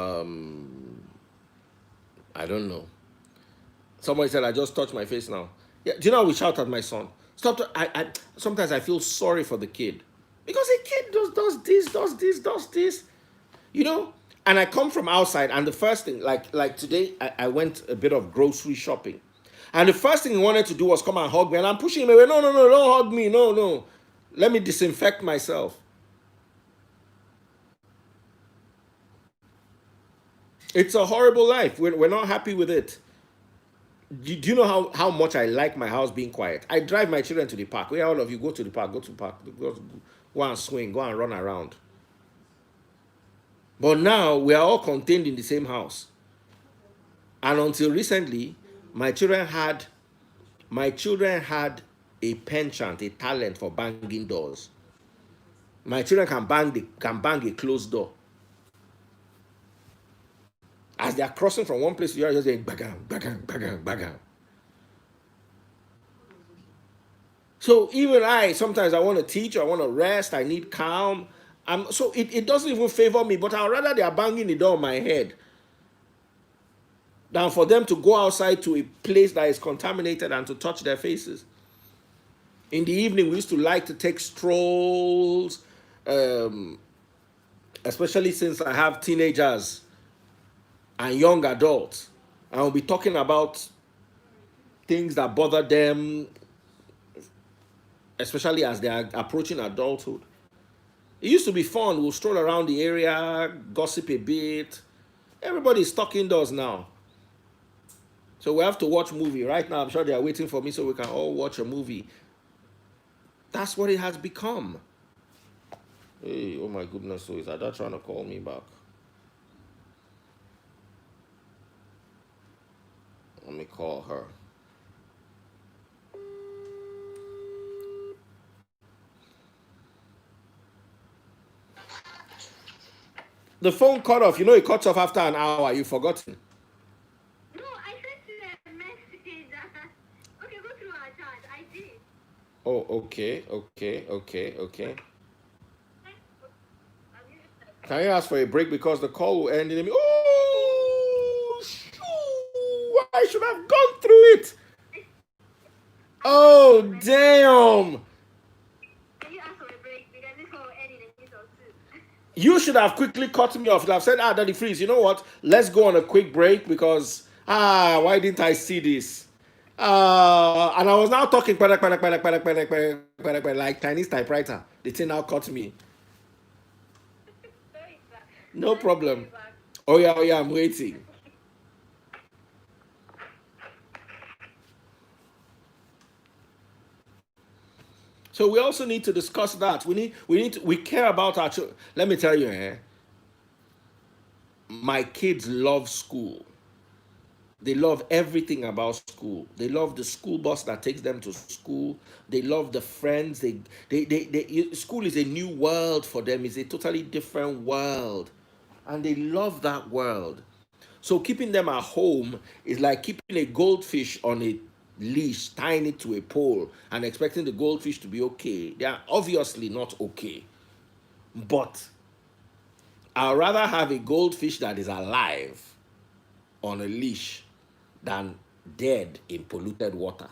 don't know. Somebody said, I just touched my face now. Yeah, do you know how we shout at my son? Stop. Sometimes I feel sorry for the kid. Because a kid does this. You know? And I come from outside, and the first thing, like today, I went a bit of grocery shopping. And the first thing he wanted to do was come and hug me. And I'm pushing him away. No, don't hug me. No. Let me disinfect myself. It's a horrible life. We're not happy with it. Do you know how much I like my house being quiet? I drive my children to the park. Where all of you go to the park, go and swing, go and run around. But now we are all contained in the same house. And until recently, my children had a penchant, a talent for banging doors. My children can bang a closed door. As they are crossing from one place to the other, just saying bagam. So even sometimes I want to teach, I want to rest, I need calm. So it doesn't even favor me, but I'd rather they are banging the door on my head than for them to go outside to a place that is contaminated and to touch their faces. In the evening, we used to like to take strolls, especially since I have teenagers and young adults. And we'll be talking about things that bother them, especially as they are approaching adulthood. It used to be fun. We'll stroll around the area, gossip a bit. Everybody's stuck indoors now. So we have to watch movie. Right now, I'm sure they are waiting for me so we can all watch a movie. That's what it has become. Hey, oh my goodness, so is Ada trying to call me back? Let me call her. The phone cut off. You know it cuts off after an hour. You've forgotten. No, I sent you a message. Okay, go through our chat. I did. Oh, okay. Can you ask for a break because the call will end in a minute? Oh, shoo, I should have gone through it. Oh, damn. Can you ask for a break? Because this call will end in a minute or two. You should have quickly cut me off. I've said, Daddy Freeze, you know what? Let's go on a quick break because, why didn't I see this? And I was now talking like Chinese typewriter. The thing now cut me. Sorry, sir. No Let's call problem. you back. Oh yeah, I'm waiting. So we also need to discuss that. We care about our children. Let me tell you, my kids love school. They love everything about school. They love the school bus that takes them to school. They love the friends. School is a new world for them. It's a totally different world. And they love that world. So keeping them at home is like keeping a goldfish on a leash, tying it to a pole, and expecting the goldfish to be okay. They are obviously not okay. But I'd rather have a goldfish that is alive on a leash than dead in polluted water.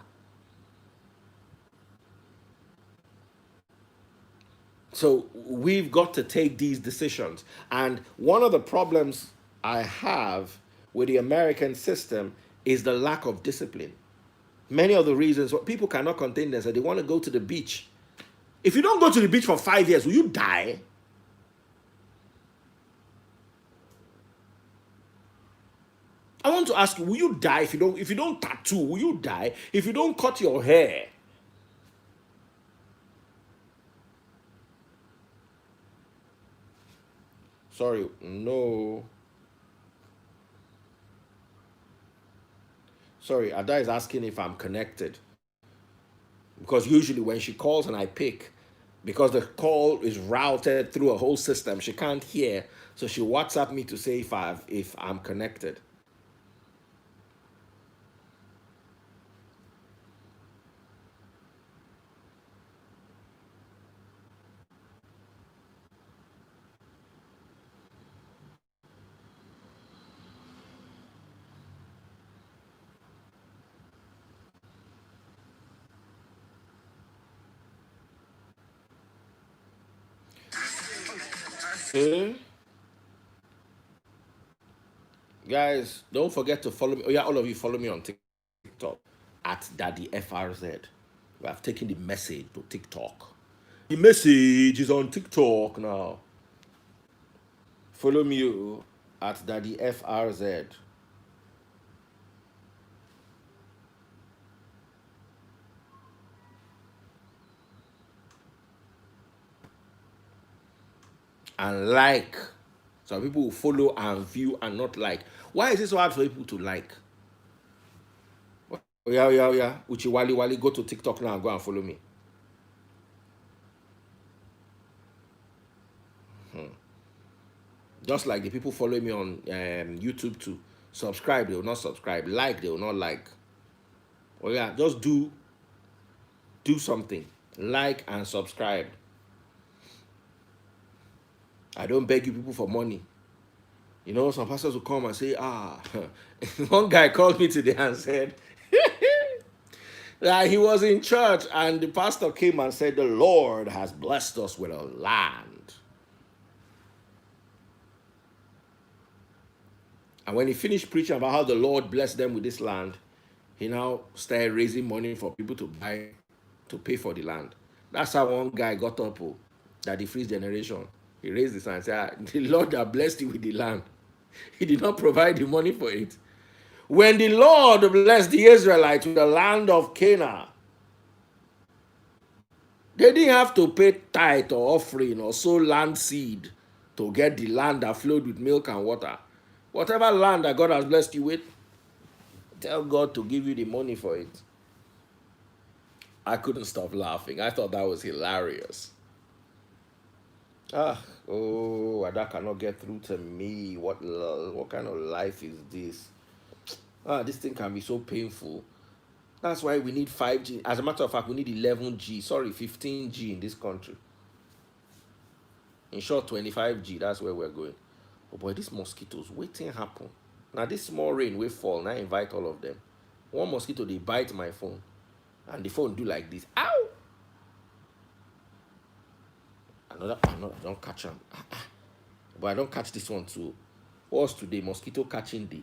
So we've got to take these decisions. And one of the problems I have with the American system is the lack of discipline. Many of the reasons people cannot contain themselves, they want to go to the beach. If you don't go to the beach for 5 years, will you die? I want to ask you, will you die if you don't tattoo? Will you die if you don't cut your hair? Sorry, no. Sorry, Ada is asking if I'm connected. Because usually when she calls and I pick, because the call is routed through a whole system, she can't hear. So she WhatsApp me to say if I'm connected. Eh? Guys, don't forget to follow me. Oh yeah, all of you follow me on TikTok at Daddy FRZ. We have taken the message to TikTok. The message is on TikTok now. Follow me at Daddy FRZ. And like. Some people will follow and view and not like. Why is it so hard for people to like? Oh, yeah. Uchi Wali, go to TikTok now and go and follow me. Just like the people following me on YouTube too. Subscribe, they will not subscribe. Like, they will not like. Oh yeah, just do something. Like and subscribe. I don't beg you people for money. You know, some pastors will come and say, one guy called me today and said that he was in church and the pastor came and said, the Lord has blessed us with a land. And when he finished preaching about how the Lord blessed them with this land, he now started raising money for people to pay for the land. That's how one guy got up. that the freeze generation. He raised his hand and said, the Lord that blessed you with the land, he did not provide the money for it. When the Lord blessed the Israelites with the land of Canaan, they didn't have to pay tithe or offering or sow land seed to get the land that flowed with milk and water. Whatever land that God has blessed you with, tell God to give you the money for it. I couldn't stop laughing. I thought that was hilarious. That cannot get through to me. What kind of life is this? This thing can be so painful. That's why we need 5G. As a matter of fact, we need 11G. Sorry, 15G in this country. In short, 25G. That's where we're going. Oh boy, these mosquitoes, waiting happen. Now this small rain will fall. Now I invite all of them. One mosquito, they bite my phone. And the phone do like this. Ow! Another, I don't catch them. But I don't catch this one too. What's today? Mosquito catching day.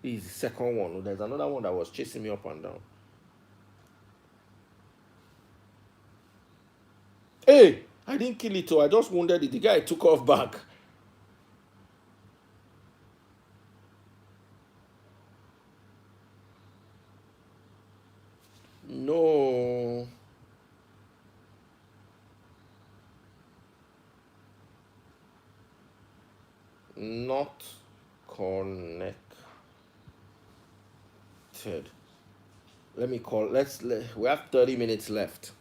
This is the second one. There's another one that was chasing me up and down. Hey, I didn't kill it, I just wounded it. The guy took off back. No. Not connected. Let me call. We have 30 minutes left.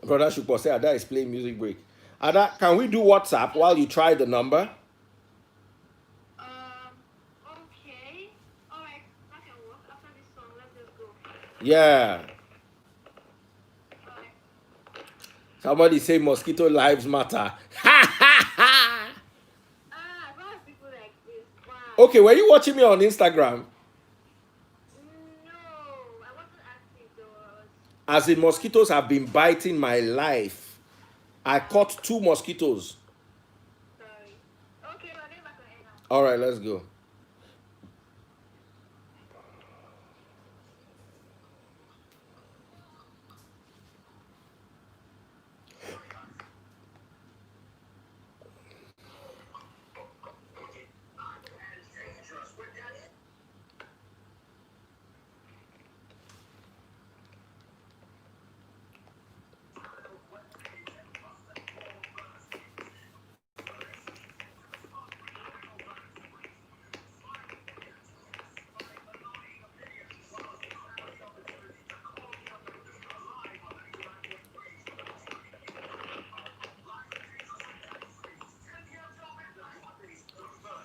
Brother Shupo say Ada is playing music break. Ada, can we do WhatsApp while you try the number? Okay. Alright, that can work. After this song, let's just go. Yeah. Alright. Somebody say mosquito lives matter. Why people like this? Why? Okay, were you watching me on Instagram? No, I wasn't asking those. As in, mosquitoes have been biting my life. I caught 2 mosquitoes. Sorry. Okay, we're getting back on air now. All right, let's go.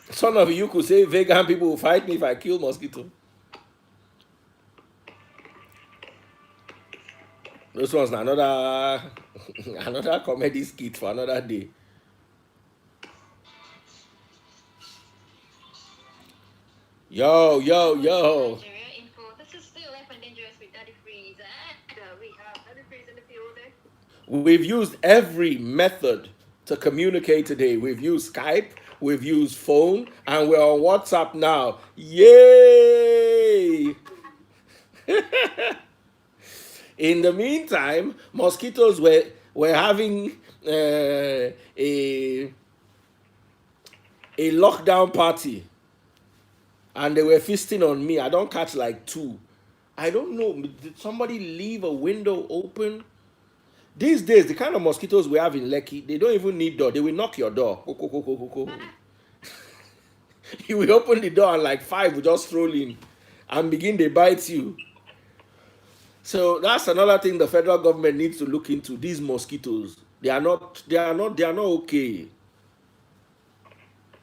Some of you could say vegan people will fight me if I kill mosquito. This one's another another comedy skit for another day. Yo. Nigeria info. This is still life and dangerous with Daddy Freeze. And we have Daddy Freeze in the building. We've used every method to communicate today. We've used Skype, we've used phone, and we're on WhatsApp now. Yay! In the meantime, mosquitoes were having a lockdown party, and they were feasting on me. I don't catch like 2. I don't know. Did somebody leave a window open? These days, the kind of mosquitoes we have in Lekki, they don't even need door. They will knock your door. You will open the door and like 5 will just stroll in and begin to bite you. So that's another thing the federal government needs to look into. These mosquitoes, they are not okay.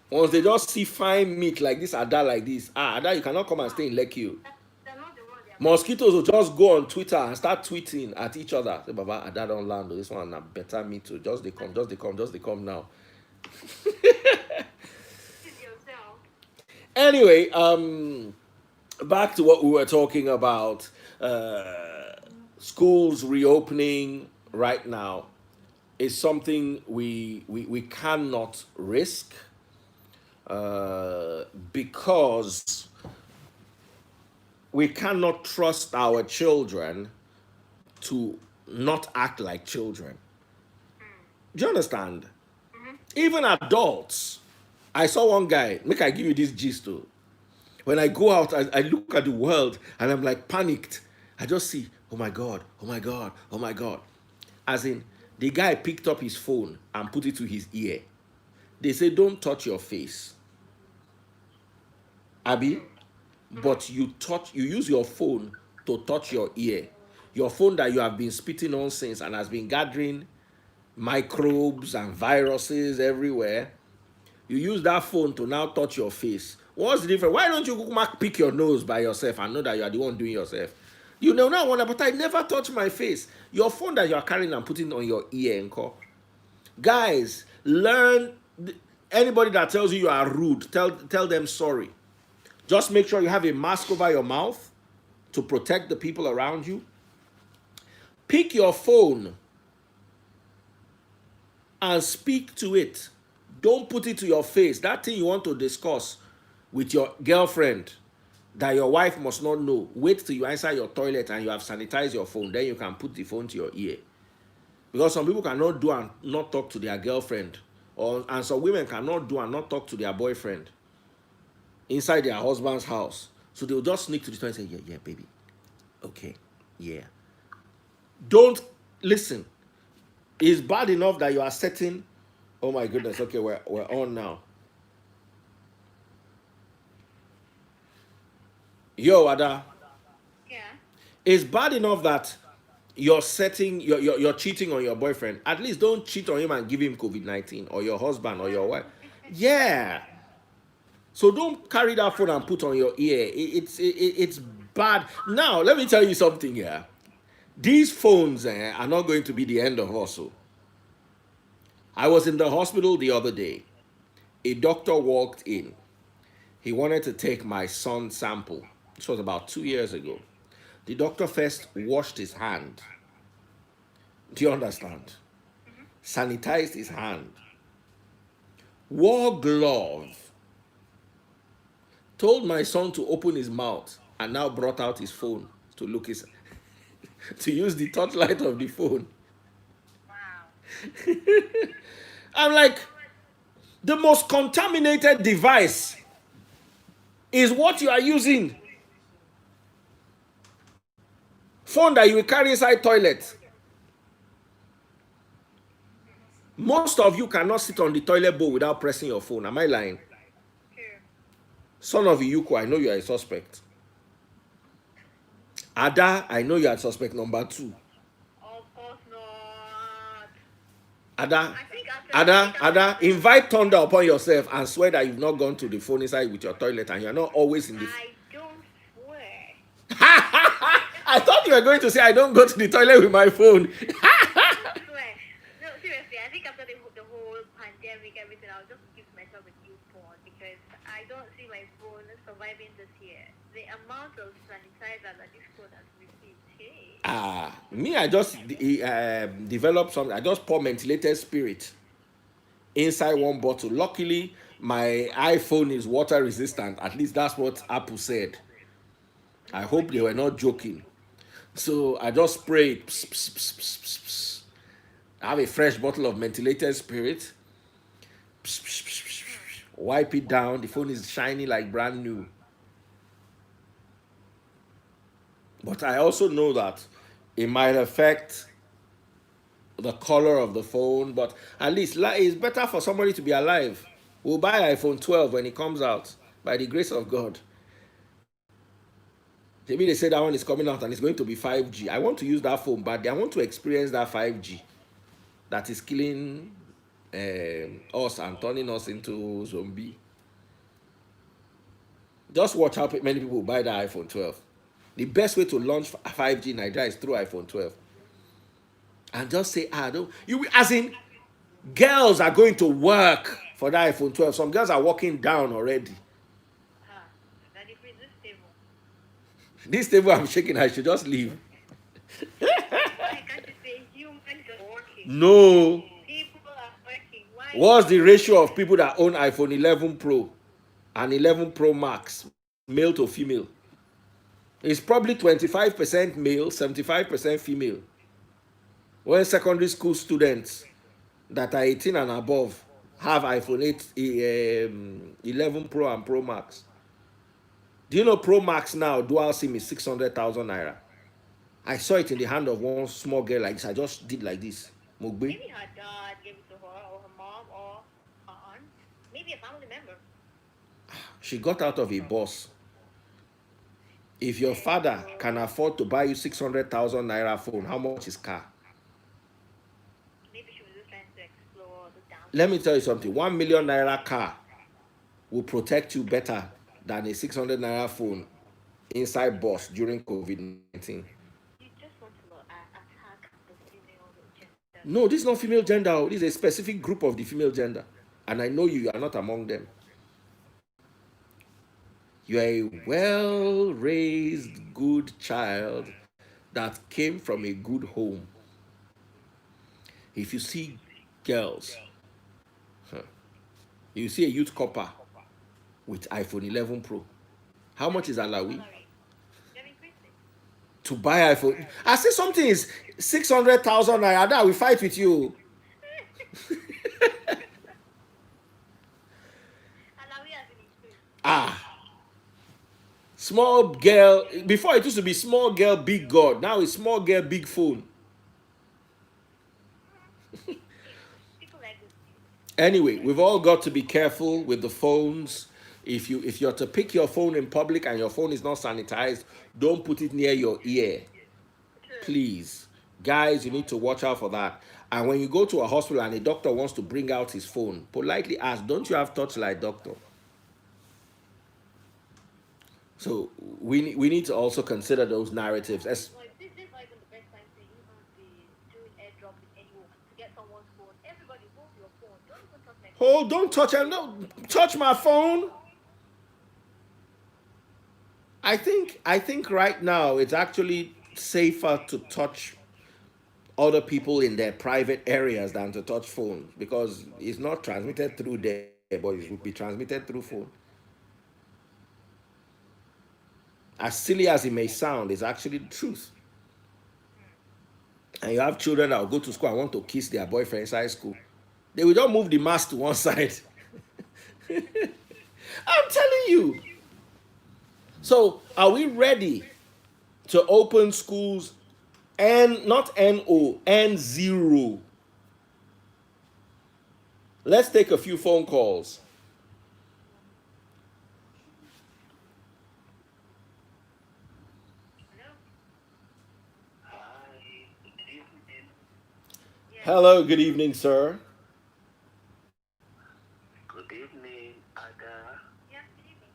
Once they just see fine meat like this, Ada like this, Ada, you cannot come and stay in Lekki. They're not the one. Mosquitoes will just go on Twitter and start tweeting at each other. Say, Baba, Ada don't land. This one na better meat too. Just they come now. Anyway, back to what we were talking about. Schools reopening right now is something we cannot risk because we cannot trust our children to not act like children. Do you understand? Even adults. I saw one guy, make I give you this gist too. When I go out, I look at the world and I'm like panicked. I just see, oh my God, oh my God, oh my God. As in, the guy picked up his phone and put it to his ear. They say, don't touch your face, Abby, but you use your phone to touch your ear. Your phone that you have been spitting on since and has been gathering microbes and viruses everywhere. You use that phone to now touch your face. What's the difference? Why don't you pick your nose by yourself and know that you are the one doing yourself? You know now, but I never touch my face. Your phone that you are carrying and putting on your ear, encore. Guys, learn. Anybody that tells you are rude, tell them sorry. Just make sure you have a mask over your mouth to protect the people around you. Pick your phone and speak to it. Don't put it to your face. That thing you want to discuss with your girlfriend that your wife must not know. Wait till you answer your toilet and you have sanitized your phone. Then you can put the phone to your ear. Because some people cannot do and not talk to their girlfriend. And some women cannot do and not talk to their boyfriend inside their husband's house. So they'll just sneak to the toilet and say, yeah, baby. Okay, yeah. Don't listen. It's bad enough that you are setting. Oh my goodness. Okay, we're on now. Yo, Ada. Yeah. It's bad enough that you're cheating on your boyfriend. At least don't cheat on him and give him COVID-19 or your husband or your wife. Yeah. So don't carry that phone and put on your ear. It's bad. Now, let me tell you something here. These phones are not going to be the end of us. I was in the hospital the other day. A doctor walked in. He wanted to take my son's sample. This was about 2 years ago. The doctor first washed his hand. Do you understand? Sanitized his hand. Wore glove. Told my son to open his mouth and now brought out his phone to look his to use the touchlight of the phone. Wow. I'm like, the most contaminated device is what you are using. Phone that you will carry inside toilet. Most of you cannot sit on the toilet bowl without pressing your phone. Am I lying? True. Son of Iyuko, I know you are a suspect. Ada, I know you are suspect number 2. Of course not. Ada, I think after Ada, invite thunder upon yourself and swear that you've not gone to the phone inside with your toilet and you're not always in the. I don't swear. I thought you were going to say I don't go to the toilet with my phone. I don't swear. No, seriously, I think after the whole pandemic, everything, I'll just give myself a new phone because I don't see my phone surviving this year. The amount of sanitizer that this phone has received, hey. Me, I just developed something. I just pour mentholated spirit inside one bottle. Luckily, my iPhone is water resistant. At least that's what Apple said. I hope they were not joking. So I just spray it. Pss, pss, pss, pss, pss, pss. I have a fresh bottle of mentholated spirit. Pss, pss, pss, pss, pss. Wipe it down. The phone is shiny like brand new. But I also know that it might affect the color of the phone. But at least it's better for somebody to be alive. We'll buy iPhone 12 when it comes out, by the grace of God. Maybe they say that one is coming out and it's going to be 5G. I want to use that phone, but I want to experience that 5G that is killing us and turning us into zombie. Just watch how many people buy the iPhone 12. The best way to launch 5G in Nigeria is through iPhone 12. And just say, don't you, as in, girls are going to work for the iPhone 12. Some girls are walking down already. This table I'm shaking, I should just leave. Why can't you say humans are working? No. People are working. Why? What's the ratio of people that own iPhone 11 Pro and 11 Pro Max, male to female? It's probably 25% male, 75% female. When secondary school students that are 18 and above have iPhone 8, 11 Pro and Pro Max. Do you know Pro Max now, dual SIM is 600,000 naira? I saw it in the hand of one small girl like this. I just did like this. Mugbe. Maybe her dad gave it to her, or her mom, or her aunt. Maybe a family member. She got out of a bus. If your father can afford to buy you 600,000 naira phone, how much is car? Maybe she was just trying to explore the down. Let me tell you something. 1 million naira car will protect you better than a 600 naira phone inside bus during COVID-19. You just want to attack the female gender. No, this is not female gender. This is a specific group of the female gender. And I know you are not among them. You are a well-raised, good child that came from a good home. If you see girls, you see a youth copper with iPhone 11 Pro. How much is Alawi? To buy iPhone. I say something is 600,000 naira. That we fight with you. Small girl. Before it used to be small girl, big God. Now it's small girl, big phone. Anyway, we've all got to be careful with the phones. If you're to pick your phone in public and your phone is not sanitized, don't put it near your ear. Please. Guys, you need to watch out for that. And when you go to a hospital and a doctor wants to bring out his phone, politely ask, don't you have touchlight, doctor? So we need to also consider those narratives. This is not even the best time to even be doing airdrop with anyone. To get someone's phone. Everybody hold your phone. Don't even touch my phone. Oh, don't touch it. No, touch my phone. I think right now it's actually safer to touch other people in their private areas than to touch phones, because it's not transmitted through there, but it would be transmitted through phone. As silly as it may sound, it's actually the truth. And you have children that will go to school and want to kiss their boyfriend inside school. They will just move the mask to one side. I'm telling you. So, are we ready to open schools and not NO, N0? Let's take a few phone calls. Hello, good evening, sir. Good evening, Ada. Yeah, good evening.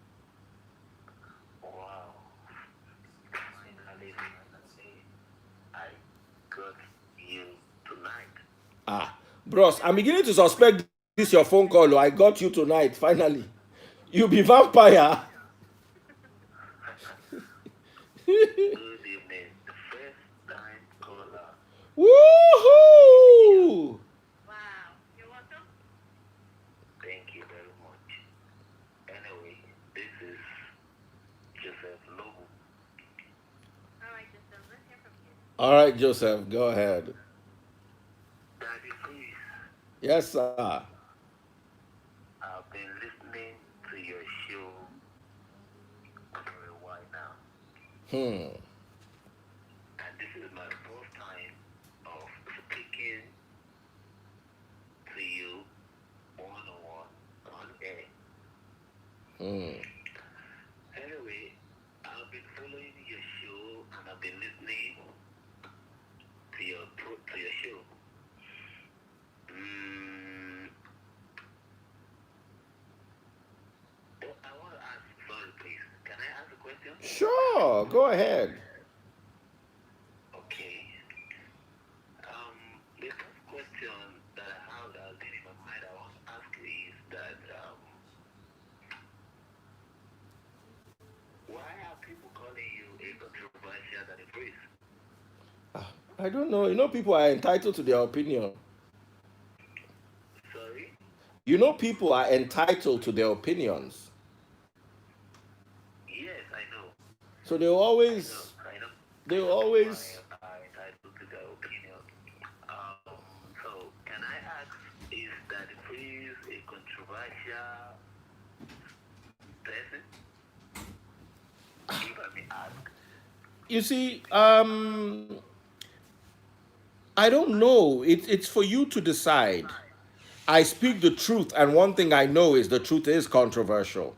Wow. Finally, I got you tonight. Bros, I'm beginning to suspect this your phone call. I got you tonight, finally. You be vampire. Good evening, the first time caller. Woohoo! Wow. You're welcome. Thank you very much. Anyway, this is Joseph Lobo. All right, Joseph. Let's hear from you. All right, Joseph, go ahead. Daddy, please. Yes, sir. I've been listening to your show for a while now. And this is my first time of speaking to you one-on-one on air. Anyway, I've been following your show and I've been listening to your show. I want to ask, sorry please, can I ask a question? Sure, go ahead. Okay. The first question that I have that has been in my mind I want to ask is that why are people calling you a controversial than a priest? I don't know. You know, people are entitled to their opinion. Sorry? You know, people are entitled to their opinions. Yes, I know. So they will always I know. they will always Are entitled to their opinion. controversial person, if I may ask? You see, I don't know. It's for you to decide. I speak the truth, and one thing I know is the truth is controversial.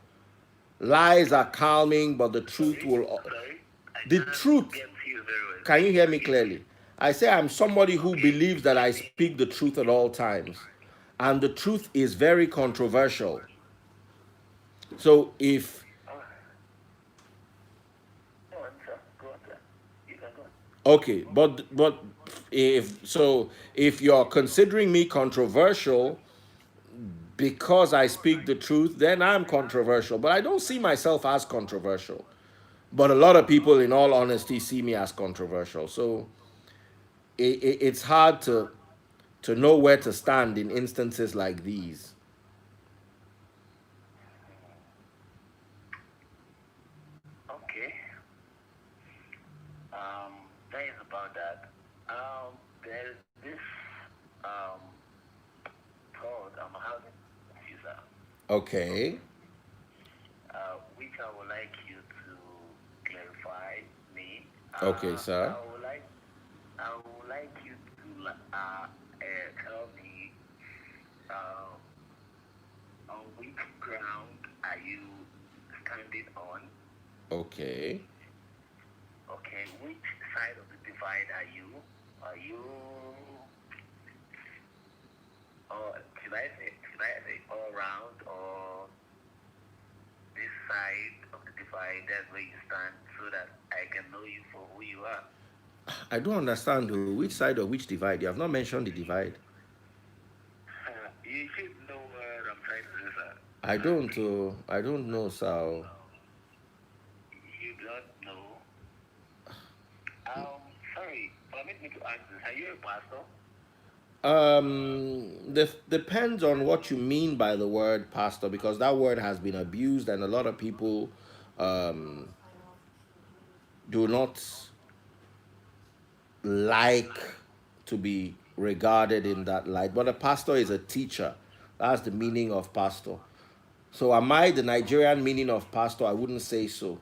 Lies are calming, but the truth Sorry, will. sorry, I The cannot truth. get you very well. Can you Please hear me forgive me. clearly? I say I'm somebody who Okay, believes that I speak the truth at all times, and the truth is very controversial. So if oh, go on, sir. Go on, sir. You can go on. okay, but if you're considering me controversial because I speak the truth, then I'm controversial. But I don't see myself as controversial. But a lot of people, in all honesty, see me as controversial. So it's hard to know where to stand in instances like these. Okay. That is about that. There is this um thought I'm having with you, sir. Okay. Which I would like you to clarify me. Okay, Uh, sir. I would like I would like you to tell me uh, on which ground are you standing on? Okay. Okay, which side of the divide are you? Are you, or should I say all round, or this side of the divide? That's where you stand, so that I can know you for who you are. I don't understand though, which side or which divide. You have not mentioned the divide. You should know what I'm trying to say, sir. Please. I don't know, sir. You don't know. Sorry, permit me to ask this. Are you a pastor? Depends on what you mean by the word pastor, because that word has been abused, and a lot of people um, do not like to be regarded in that light. But a pastor is a teacher. That's the meaning of pastor. So, am I the Nigerian meaning of pastor? I wouldn't say so.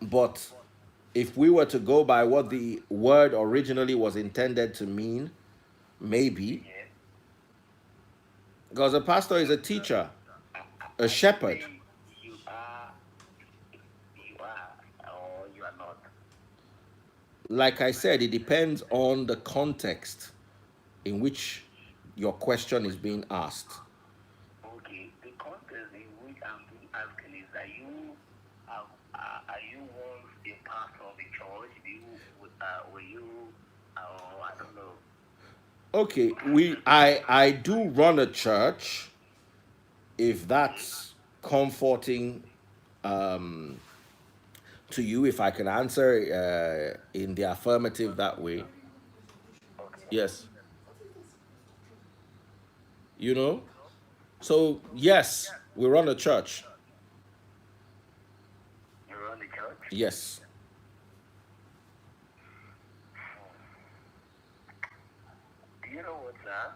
But if we were to go by what the word originally was intended to mean, maybe. Yeah. Because a pastor is a teacher, a Are you shepherd. saying you are, or you are not? Like I said, it depends on the context in which your question is being asked. Okay, the context in which I'm being asking is, are you once a pastor of a church? Were you, I don't know. Okay, I do run a church, if Okay, that's comforting to you, if I can answer in the affirmative that way. okay. Yes. You know? So, yes, we run a church. You run the church? Yes. Do you know what, sir?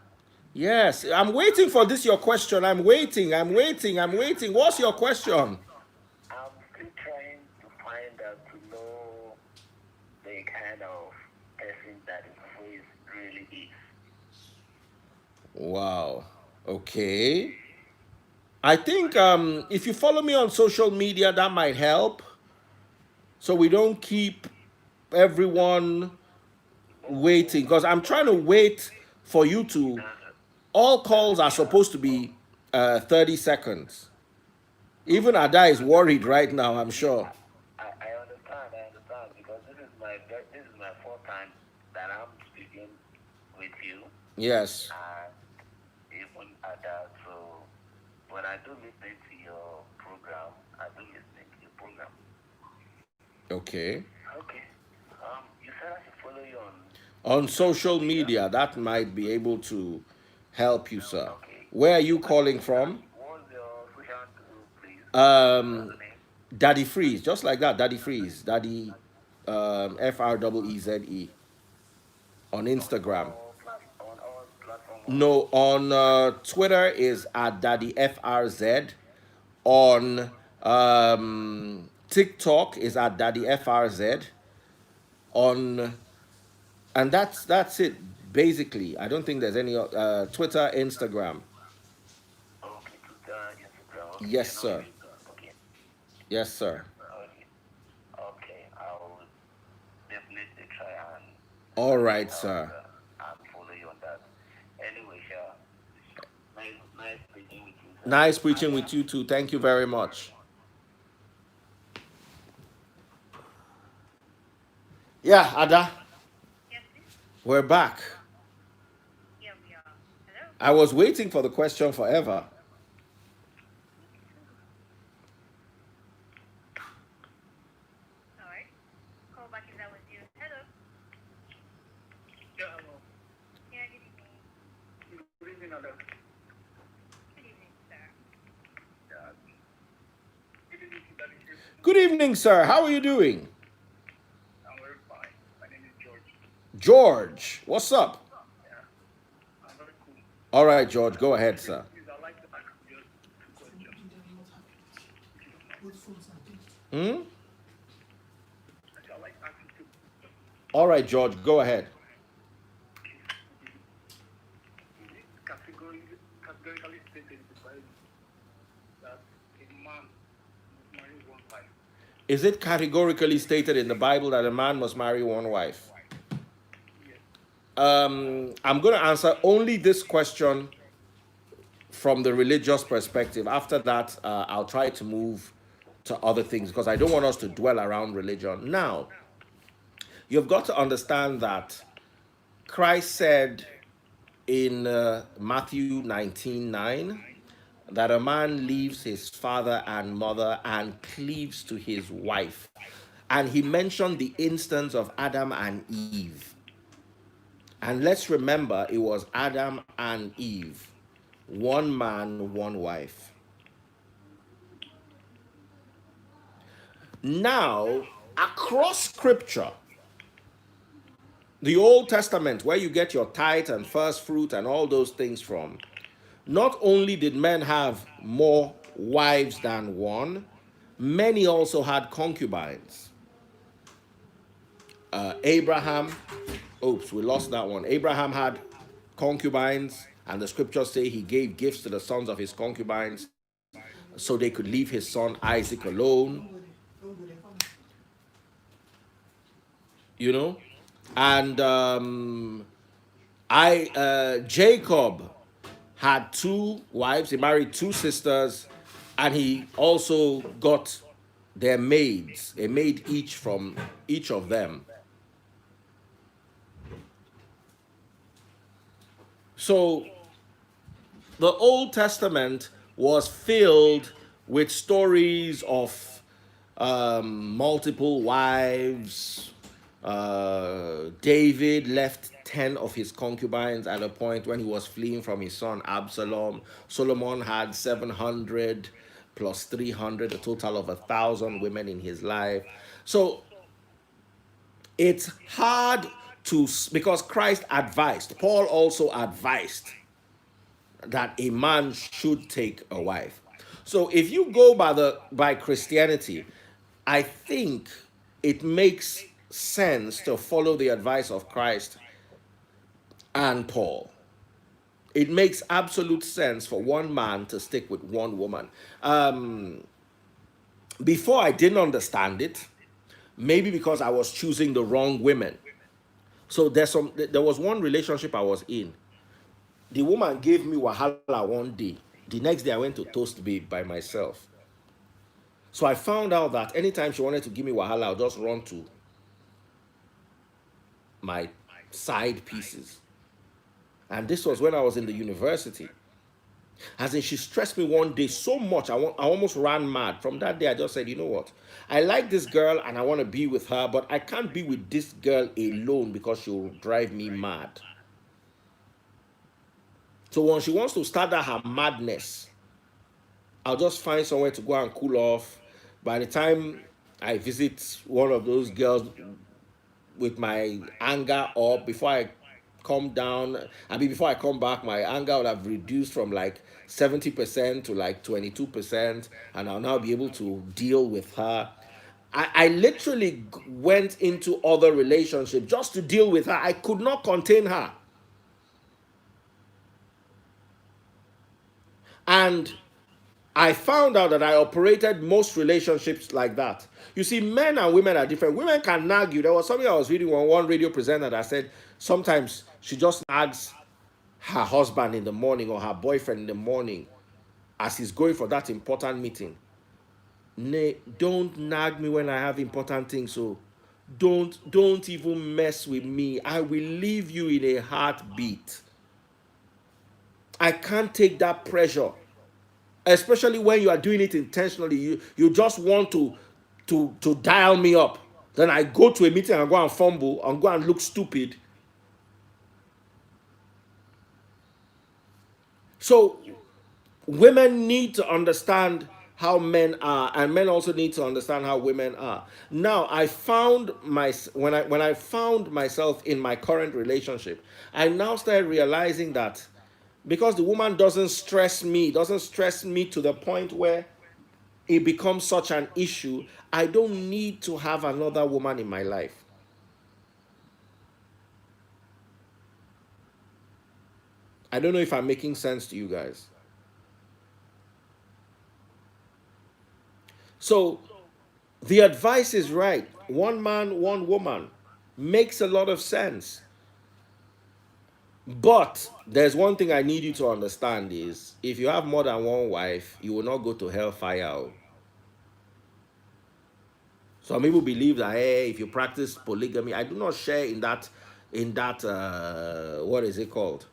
Yes, I'm waiting for this your question. I'm waiting. What's your question? I'm still trying to find out to know the kind of person that his voice really is. Wow. Okay. I think if you follow me on social media, that might help. So we don't keep everyone waiting. Because I'm trying to wait for you to. Uh, All calls are supposed to be 30 seconds. Even okay. Ada is worried right now, I'm sure. I understand. I understand because this is my fourth time that I'm speaking with you, Yes. and even at that. So when I do listen to your program, I do listen to your program. Okay. Okay. You said I should follow you on On social social media. media, that might be able to help you, sir. Okay. Where are you calling from? What's your social handle, please? What's Um, the name? Daddy Freeze, just like that. Daddy Freeze, Daddy FREEZE on On Instagram. all platforms No, on Twitter is at Daddy FRZ. On TikTok is at Daddy FRZ. On and that's it basically. I don't think there's any Twitter, Instagram. Okay, Twitter, Instagram. Okay, Yes, they're not sir. Facebook. Okay. Yes, sir. Okay. Okay. I'll definitely try All and check right, out sir. and follow you on that. Anyway, sure. Nice speaking with you, sir. Nice preaching Ada. with you too. Thank you very much. Yeah, Ada, Yes, please. we're back. Here we are. Hello. I was waiting for the question forever. All right. Call back if that was you. Hello. Yeah, hello. Yeah, good evening. Good evening, Ada. Good evening, sir. Yeah. Good evening, Daddy. Good evening, sir. How are you doing? I'm very fine. My name is George. George, what's up? Yeah. I'm very cool. All right, George, go ahead, sir. Please, I'd like to ask you two questions. Hmm? I'd like to ask you two. All right, George, go ahead. Is it categorically stated in the Bible that a man must marry one wife? Is it categorically stated in the Bible that a man must marry one wife? Yes. I'm going to answer only this question from the religious perspective. After that, I'll try to move to other things because I don't want us to dwell around religion. Now, you've got to understand that Christ said in Matthew 19:9 that a man leaves his father and mother and cleaves to his wife. And he mentioned the instance of Adam and Eve. And let's remember, it was Adam and Eve, one man, one wife. Now, across scripture, the Old Testament, where you get your tithe and first fruit and all those things from, not only did men have more wives than one, many also had concubines. Abraham, oops, we lost that one. Abraham had concubines, and the scriptures say he gave gifts to the sons of his concubines so they could leave his son Isaac alone, you know. And Jacob had two wives. He married two sisters, and he also got their maids, a maid each from each of them. So the Old Testament was filled with stories of multiple wives. David left 10 of his concubines at a point when he was fleeing from his son Absalom. Solomon had 700 plus 300, a total of 1,000 women in his life. So it's hard to, because Christ advised, Paul also advised that a man should take a wife. So if you go by Christianity, I think it makes sense to follow the advice of Christ and Paul. It makes absolute sense for one man to stick with one woman. Before I didn't understand it, maybe because I was choosing the wrong women. So there was one relationship I was in. The woman gave me wahala one day. The next day I went to Toast Babe by myself. So I found out that anytime she wanted to give me wahala, I'll just run to my side pieces. And this was when I was in the university. As in, she stressed me one day so much, I almost ran mad. From that day, I just said, you know what? I like this girl and I want to be with her, but I can't be with this girl alone because she'll drive me mad. So when she wants to start that her madness, I'll just find somewhere to go and cool off. By the time I visit one of those girls with my anger up, before I calm down. I mean, before I come back, my anger will have reduced from like 70% to like 22%, and I'll now be able to deal with her. I literally went into other relationships just to deal with her. I could not contain her. And I found out that I operated most relationships like that. You see, men and women are different. Women can nag you. There was something I was reading on one radio presenter that said sometimes she just nags her husband in the morning or her boyfriend in the morning as he's going for that important meeting. Nay, don't nag me when I have important things. So don't even mess with me. I will leave you in a heartbeat. I can't take that pressure, especially when you are doing it intentionally. You just want to dial me up. Then I go to a meeting and go and fumble and go and look stupid. So women need to understand how men are, and men also need to understand how women are. Now I found my when I found myself in my current relationship, I now started realizing that because the woman doesn't stress me to the point where it becomes such an issue, I don't need to have another woman in my life. I don't know if I'm making sense to you guys. So the advice is right. One man, one woman makes a lot of sense. But there's one thing I need you to understand is if you have more than one wife, you will not go to hellfire. Some people believe that hey, if you practice polygamy, I do not share in that what is it called?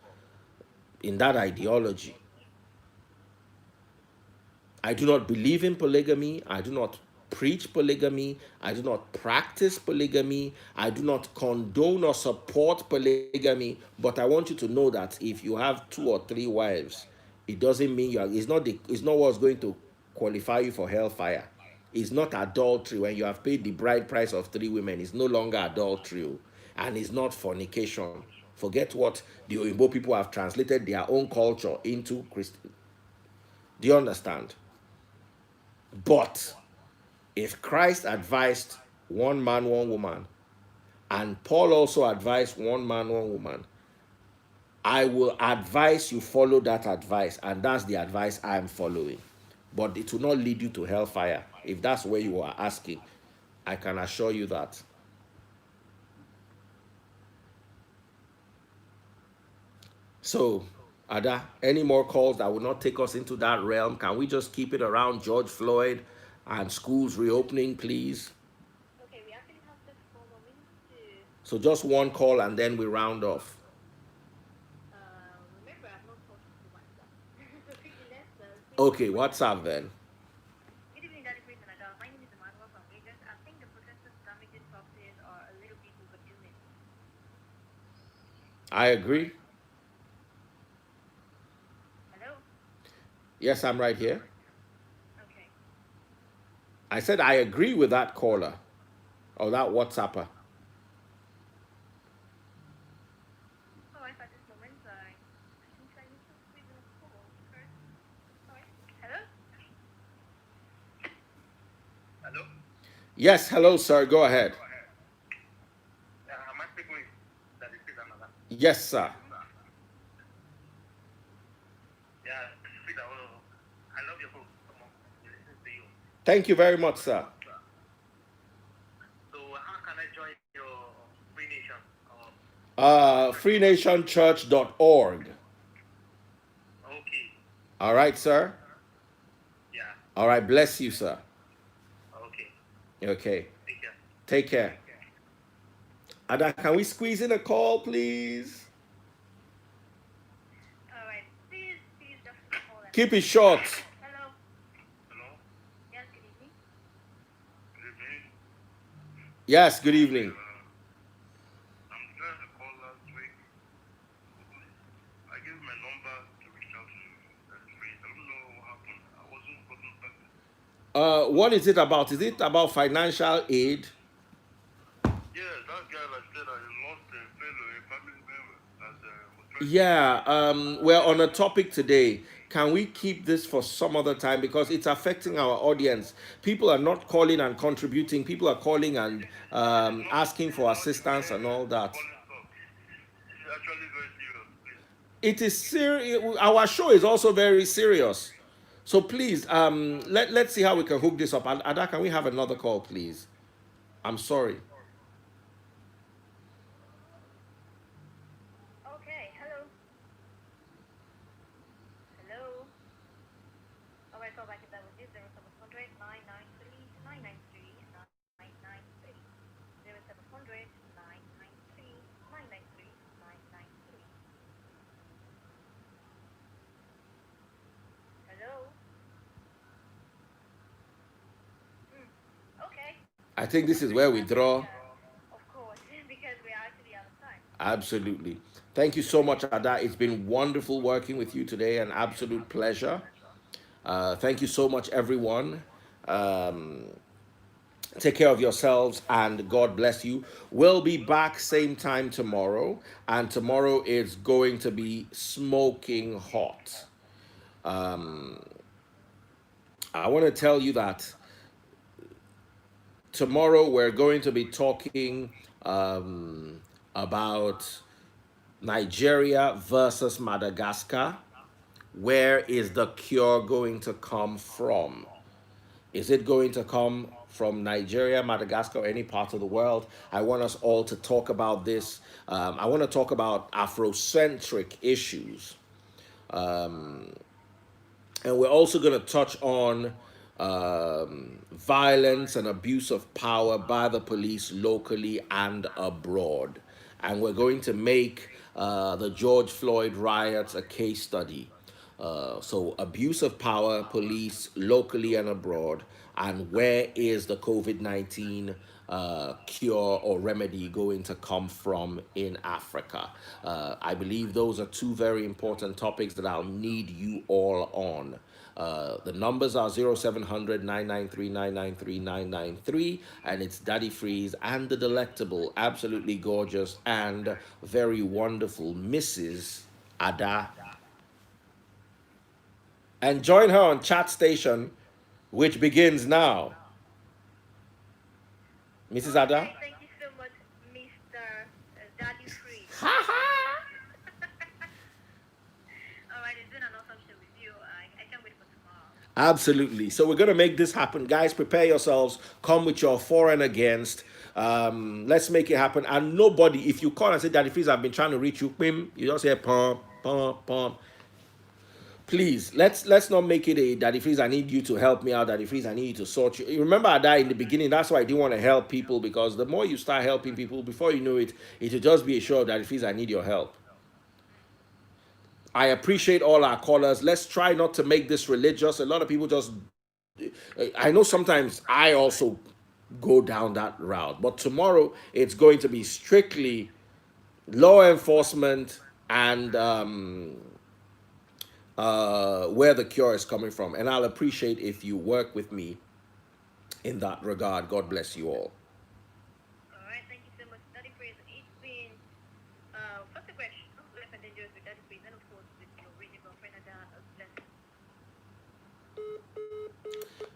In that ideology. I do not believe in polygamy. I do not preach polygamy. I do not practice polygamy. I do not condone or support polygamy. But I want you to know that if you have 2 or 3 wives, it doesn't mean you are. It's not what's going to qualify you for hellfire. It's not adultery when you have paid the bride price of 3 women. It's no longer adultery, and it's not fornication. Forget what the Oyibo people have translated their own culture into Christian. Do you understand? But if Christ advised one man, one woman, and Paul also advised one man, one woman, I will advise you follow that advice, and that's the advice I'm following. But it will not lead you to hellfire. If that's where you are asking, I can assure you that. So, Ada, any more calls that will not take us into that realm? Can we just keep it around George Floyd and schools reopening, please? Okay, we actually have this call, but we need to. So just one call and then we round off. Remember, I've not talked to myself. So quickly, let's. Okay, what's up then? Good evening, Daddy Praise and Adele. My name is Emmanuel from Lagos. I think the protesters damaging softwares are a little bit overdoing it. I agree. Hello? Yes, I'm right here. Okay. I said I agree with that caller or that WhatsApper. Alright, at this moment, I think I need to squeeze in a call first. Alright. Hello? Hello? Yes, hello, sir. Go ahead. Am I speaking with that is another? Yes, sir. Yeah, Frida, I love your book. Come on, we listen to you. Thank you very much, sir. So how can I join your Free Nation? Freenationchurch.org. Okay. All right, sir. Yeah. All right, bless you, sir. Okay. Okay. Take care. Take care. Ada, can we squeeze in a call, please? Alright. Please just call and. Keep it short. Hello? Hello? Yes, good evening. Good evening. Yes, good evening. I'm trying to call last week. I gave my number to reach out to Free. I don't know what happened. I wasn't gotten back. What is it about? Is it about financial aid? Yeah, that guy like said I lost a fellow, a family member. I Yeah, we're on a topic today. Can we keep this for some other time because it's affecting our audience? People are not calling and contributing. People are calling and No, asking for assistance and all that. police talk. It's actually very serious, please. It is serious. Our show is also very serious. So please, let's see how we can hook this up. And Ada, can we have another call, please? I'm sorry. Okay, hello. Hello. All right, call back if that was you. 0700 993 993 993. 0700 993 993 993. Hello. Hmm. Okay. I think this is Let's where we start from draw. here. Of course, because we are actually out of time. Absolutely. Thank you so much, Ada. It's been wonderful working with you today, an absolute pleasure. Thank you so much, everyone. Um, Take care of yourselves and God bless you. We'll be back same time tomorrow, and tomorrow is going to be smoking hot. I want to tell you that tomorrow we're going to be talking about Nigeria versus Madagascar. Where is the cure going to come from? Is it going to come from Nigeria, Madagascar, or any part of the world? I want us all to talk about this. I want to talk about Afrocentric issues. And we're also going to touch on violence and abuse of power by the police locally and abroad. And we're going to make the George Floyd riots a case study. So, abuse of power, police locally and abroad, and where is the COVID 19 cure or remedy going to come from in Africa? I believe those are two very important topics that I'll need you all on. The numbers are 0700 993 993 993, and it's Daddy Freeze and the delectable, absolutely gorgeous, and very wonderful Mrs. Ada. And join her on Chat Station, which begins now. Mrs. Ada? Okay, thank you so much, Mr. Daddy Freeze. Ha ha! All right, it's been an awesome show with you. I can't wait for tomorrow. Absolutely. So we're going to make this happen. Guys, prepare yourselves. Come with your for and against. Let's make it happen. And nobody, if you call and say, Daddy Freeze, I've been trying to reach you, bim, you just say, pump, pump, pump. Please, let's not make it a Daddy Freeze, I need you to help me out. Daddy Freeze, I need you to sort you. Remember I died in the beginning. That's why I didn't want to help people, because the more you start helping people, before you know it, it'll just be a show of Daddy Freeze, I need your help. I appreciate all our callers. Let's try not to make this religious. A lot of people just, I know sometimes I also go down that route, but tomorrow it's going to be strictly law enforcement and where the cure is coming from. And I'll appreciate if you work with me in that regard. God bless you all. All right, thank you so much, Daddy Freeze. It's been first a question, life and dangerous with Daddy Freeze, and of course with your radio girlfriend and blessing.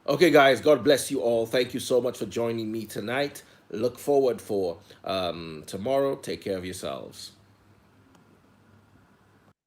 Okay, guys, God bless you all. Thank you so much for joining me tonight. Look forward for tomorrow. Take care of yourselves.